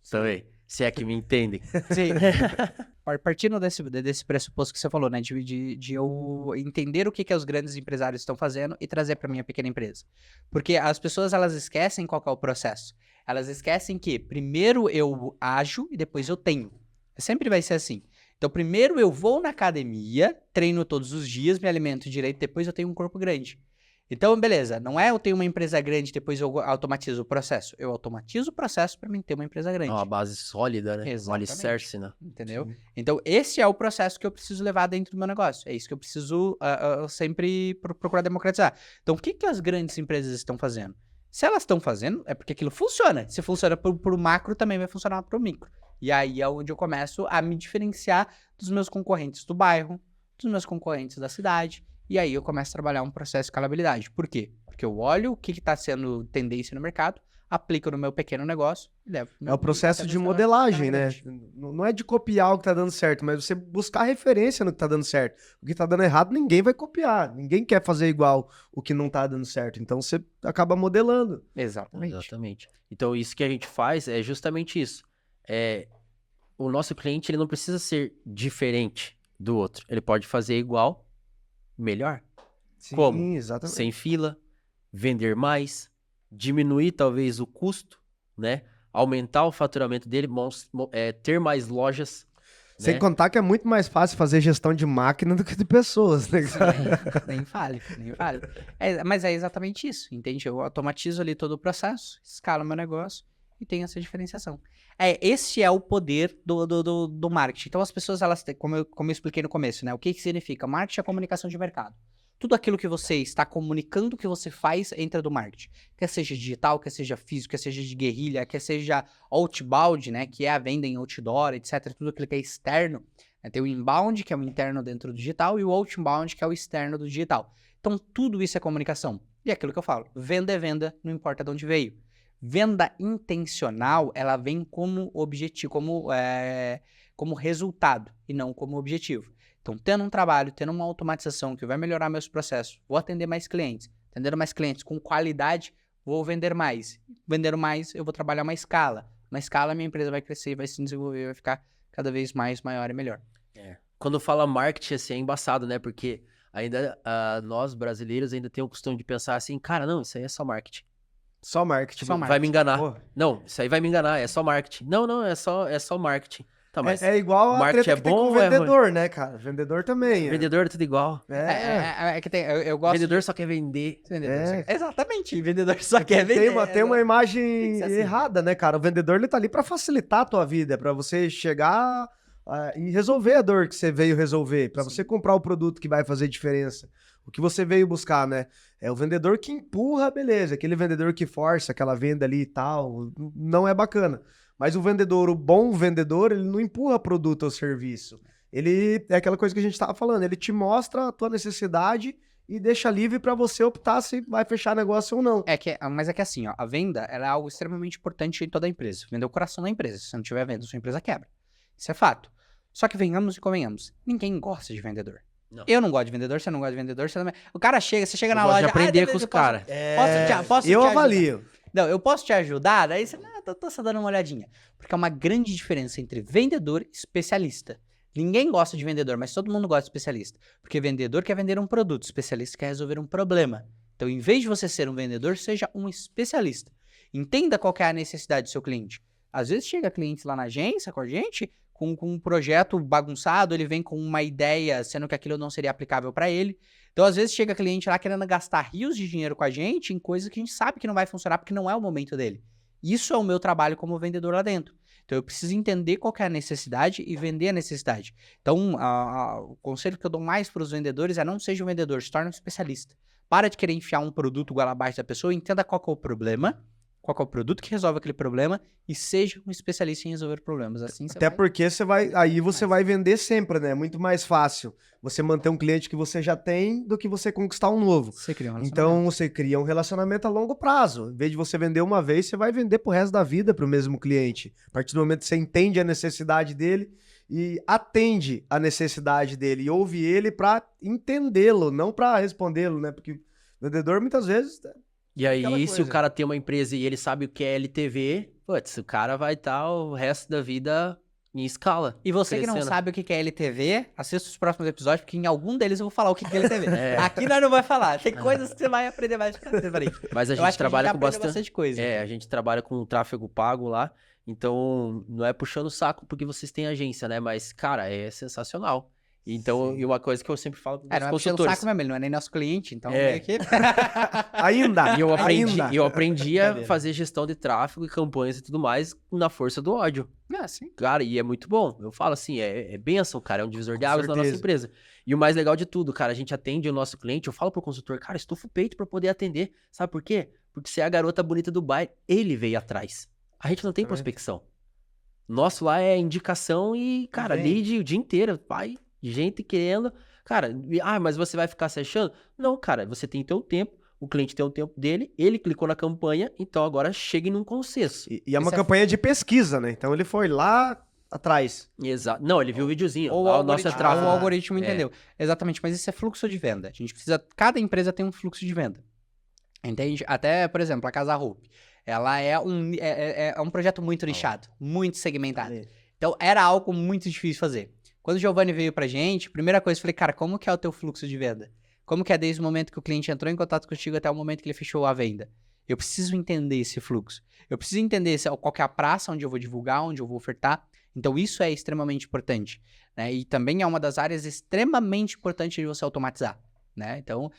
também, se é que me entendem. Sim. Partindo desse pressuposto que você falou, né? De eu entender o que os grandes empresários estão fazendo e trazer para minha pequena empresa. Porque as pessoas, elas esquecem qual que é o processo. Elas esquecem que primeiro eu ajo e depois eu tenho. Sempre vai ser assim. Então, primeiro eu vou na academia, treino todos os dias, me alimento direito, depois eu tenho um corpo grande. Então, beleza, não é eu tenho uma empresa grande, depois eu automatizo o processo. Eu automatizo o processo para mim ter uma empresa grande. É uma base sólida, né? Exatamente. Um alicerce, né? Entendeu? Sim. Então, esse é o processo que eu preciso levar dentro do meu negócio. É isso que eu preciso sempre procurar democratizar. Então, o que as grandes empresas estão fazendo? Se elas estão fazendo, é porque aquilo funciona. Se funciona pro macro, também vai funcionar pro micro. E aí é onde eu começo a me diferenciar dos meus concorrentes do bairro, dos meus concorrentes da cidade. E aí eu começo a trabalhar um processo de escalabilidade. Por quê? Porque eu olho o que está sendo tendência no mercado, aplico no meu pequeno negócio e levo. É o processo de modelagem, né? Não é de copiar o que tá dando certo, mas você buscar referência no que tá dando certo. O que tá dando errado, ninguém vai copiar. Ninguém quer fazer igual o que não tá dando certo. Então você acaba modelando. Exatamente. Então, isso que a gente faz é justamente isso. O nosso cliente, ele não precisa ser diferente do outro. Ele pode fazer igual, melhor. Sim, Como? exatamente. Sem fila, vender mais, diminuir talvez o custo, né? Aumentar o faturamento dele, ter mais lojas. Sem né? contar que é muito mais fácil fazer gestão de máquina do que de pessoas, né? Nem fale. Mas é exatamente isso, entende? Eu automatizo ali todo o processo, escalo meu negócio e tenho essa diferenciação. Esse é o poder do marketing. Então as pessoas, elas têm, como eu expliquei no começo, né? O que significa? Marketing é comunicação de mercado. Tudo aquilo que você está comunicando que você faz entra do marketing. Quer seja digital, quer seja físico, quer seja de guerrilha, quer seja outbound, né? Que é a venda em outdoor, etc. Tudo aquilo que é externo. Tem o inbound, que é o interno dentro do digital, e o outbound, que é o externo do digital. Então, tudo isso é comunicação. E é aquilo que eu falo. Venda é venda, não importa de onde veio. Venda intencional, ela vem como objetivo, como resultado, e não como objetivo. Então, tendo um trabalho, tendo uma automatização que vai melhorar meus processos, vou atender mais clientes. Atendendo mais clientes com qualidade, vou vender mais. Vendendo mais, eu vou trabalhar uma escala. Na escala, minha empresa vai crescer, vai se desenvolver, vai ficar cada vez mais maior e melhor. Quando fala marketing, assim, é embaçado, né? Porque ainda nós, brasileiros, ainda tem o costume de pensar assim, cara, não, isso aí é só marketing. Só marketing. Vai me enganar. Porra. Não, isso aí vai me enganar, é só marketing. Não, é só marketing. Tá, mas É igual a marketing treta que tem com o ou é ruim? vendedor, né, cara? Vendedor também. Vendedor é tudo igual. É que tem, eu gosto Vendedor só quer vender. Exatamente, vendedor só quer vender. Tem uma Tem imagem que ser assim. errada, né, cara? O vendedor, ele tá ali pra facilitar a tua vida, pra você chegar e resolver a dor que você veio resolver, pra você comprar o produto que vai fazer diferença. O que você veio buscar, né? É o vendedor que empurra, beleza. Aquele vendedor que força aquela venda ali e tal, não é bacana. Mas o bom vendedor, ele não empurra produto ou serviço. Ele é aquela coisa que a gente tava falando, ele te mostra a tua necessidade e deixa livre pra você optar se vai fechar negócio ou não. Mas é que assim, ó, a venda ela é algo extremamente importante em toda a empresa. Vender é o coração da empresa. Se não tiver venda, sua empresa quebra. Isso é fato. Só que venhamos e convenhamos. Ninguém gosta de vendedor. Não. Eu não gosto de vendedor, você não gosta de vendedor. Você não... O cara chega, você chega na Eu gosto loja... de aprender beleza, com os eu posso- caras. Posso Eu te avalio. Não, eu posso te ajudar? Daí você, tô só dando uma olhadinha. Porque é uma grande diferença entre vendedor e especialista. Ninguém gosta de vendedor, mas todo mundo gosta de especialista. Porque vendedor quer vender um produto, especialista quer resolver um problema. Então, em vez de você ser um vendedor, seja um especialista. Entenda qual que é a necessidade do seu cliente. Às vezes chega cliente lá na agência com a gente, com um projeto bagunçado, ele vem com uma ideia, sendo que aquilo não seria aplicável para ele. Então, às vezes, chega cliente lá querendo gastar rios de dinheiro com a gente em coisas que a gente sabe que não vai funcionar porque não é o momento dele. Isso é o meu trabalho como vendedor lá dentro. Então, eu preciso entender qual que é a necessidade e vender a necessidade. Então, o conselho que eu dou mais para os vendedores é não seja um vendedor, se torne um especialista. Para de querer enfiar um produto goela abaixo da pessoa, entenda qual que é o problema, qual que é o produto que resolve aquele problema e seja um especialista em resolver problemas. Assim você Até vai... porque você vai vender sempre, né? É muito mais fácil você manter um cliente que você já tem do que você conquistar um novo. Você cria um relacionamento. Então você cria um relacionamento a longo prazo. Em vez de você vender uma vez, você vai vender pro resto da vida pro mesmo cliente. A partir do momento que você entende a necessidade dele e atende a necessidade dele e ouve ele pra entendê-lo, não pra respondê-lo, né? Porque o vendedor muitas vezes E aí, Aquela se o coisa. cara tem uma empresa e ele sabe o que é LTV, putz, o cara vai estar o resto da vida em escala. E você que não crescendo. sabe o que é LTV, assista os próximos episódios, porque em algum deles eu vou falar o que é LTV. Aqui nós não vai falar. Tem coisas que você vai aprender mais pra frente. Mas a Eu gente acho que trabalha já com aprendeu bastante coisa. a gente trabalha com tráfego pago lá, então não é puxando o saco porque vocês têm agência, né? Mas, cara, é sensacional. Então, e uma coisa que eu sempre falo para Não os é puxando o consultores. saco mesmo, ele não é nem nosso cliente, então É. meio que... ainda. E ainda. eu aprendi a Brincadeira. fazer gestão de tráfego e campanhas e tudo mais na força do ódio. Sim. Cara, e é muito bom. Eu falo assim, é bênção, cara. É um divisor de Com águas na nossa certeza. empresa. E o mais legal de tudo, cara, a gente atende o nosso cliente. Eu falo pro consultor, cara, estufa o peito pra poder atender. Sabe por quê? Porque você é a garota bonita do bairro. Ele veio atrás. A gente não tem Exatamente. prospecção. Nosso lá é indicação e, cara, Vem. lead o dia inteiro. Gente querendo. Cara, mas você vai ficar se achando? Não, cara, você tem teu tempo. o cliente tem o tempo dele, ele clicou na campanha, então agora chegue num consenso. E é uma Isso é campanha de pesquisa, né? Então ele foi lá atrás. Exato. Não, ele viu o videozinho. Ou o lá o nosso algoritmo, tráfego. o algoritmo É. entendeu. Exatamente, mas isso é fluxo de venda. A gente precisa. Cada empresa tem um fluxo de venda. Entende? Até, por exemplo, a Casa Hope. Ela é um projeto muito nichado, muito segmentado. Então era algo muito difícil de fazer. Quando o Giovanni veio pra gente, primeira coisa, eu falei, cara, como que é o teu fluxo de venda? Como que é desde o momento que o cliente entrou em contato contigo até o momento que ele fechou a venda? Eu preciso entender esse fluxo. Eu preciso entender qual que é a praça onde eu vou divulgar, onde eu vou ofertar. Então isso é extremamente importante, né? E também é uma das áreas extremamente importantes de você automatizar, né? Então,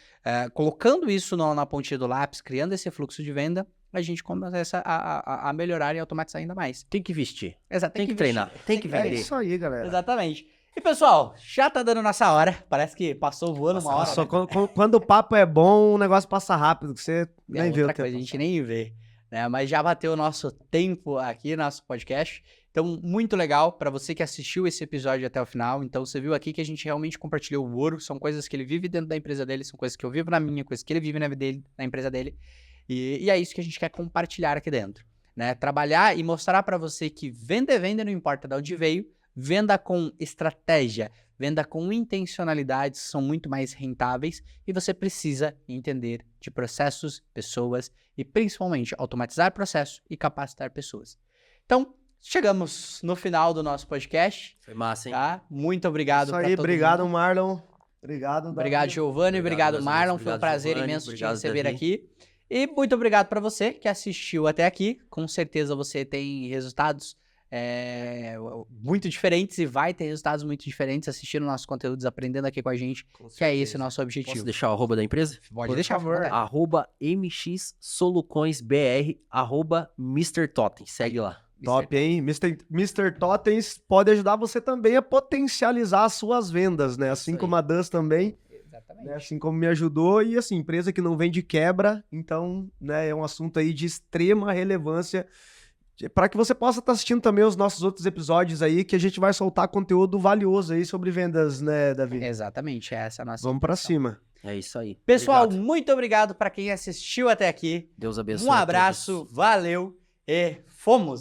colocando isso na pontinha do lápis, criando esse fluxo de venda, a gente começa a melhorar e automatizar ainda mais. Tem que vestir. Exato, Tem que treinar. Tem que É vender. isso aí, galera. Exatamente. E pessoal, já tá dando nossa hora. Parece que passou voando uma hora. Só né? quando o papo é bom, o negócio passa rápido, que você É nem vê o outra tempo. coisa, a gente nem vê, né? Mas já bateu o nosso tempo aqui, nosso podcast. Então, muito legal para você que assistiu esse episódio até o final. Então, você viu aqui que a gente realmente compartilhou o ouro. São coisas que ele vive dentro da empresa dele, são coisas que eu vivo na minha, coisas que ele vive na empresa dele. E é isso que a gente quer compartilhar aqui dentro, né? Trabalhar e mostrar para você que venda é venda, não importa de onde veio. Venda com estratégia, venda com intencionalidade são muito mais rentáveis e você precisa entender de processos, pessoas e principalmente automatizar processos e capacitar pessoas. Então, chegamos no final do nosso podcast, Foi massa, hein? tá? Muito obrigado Isso pra aí, todo obrigado, mundo. Marlon. Obrigado, Obrigado, Davi. Giovanni. Obrigado, meus Marlon. amigos. Foi um Obrigado, prazer Giovanni. imenso te Obrigado, receber Davi. aqui. E muito obrigado para você que assistiu até aqui. Com certeza você tem resultados muito diferentes e vai ter resultados muito diferentes assistindo nossos conteúdos, aprendendo aqui com a gente, que é esse o nosso objetivo. Posso deixar o arroba da empresa? Pode Por deixar, favor. vontade. Arroba mxsolucoinsbr, arroba Mr. Totem. Segue lá. Top, hein? Mr. Totens pode ajudar você também a potencializar as suas vendas, né? Assim Isso como a Dus também, Exatamente. né? Assim como me ajudou. E assim, empresa que não vende quebra, então, né, é um assunto aí de extrema relevância para que você possa estar assistindo também os nossos outros episódios aí, que a gente vai soltar conteúdo valioso aí sobre vendas, né, Davi? Exatamente, essa é a nossa Vamos pra intenção. cima. É isso aí. Pessoal, Obrigado. muito obrigado para quem assistiu até aqui. Deus abençoe. Um a abraço, todos. valeu e fomos!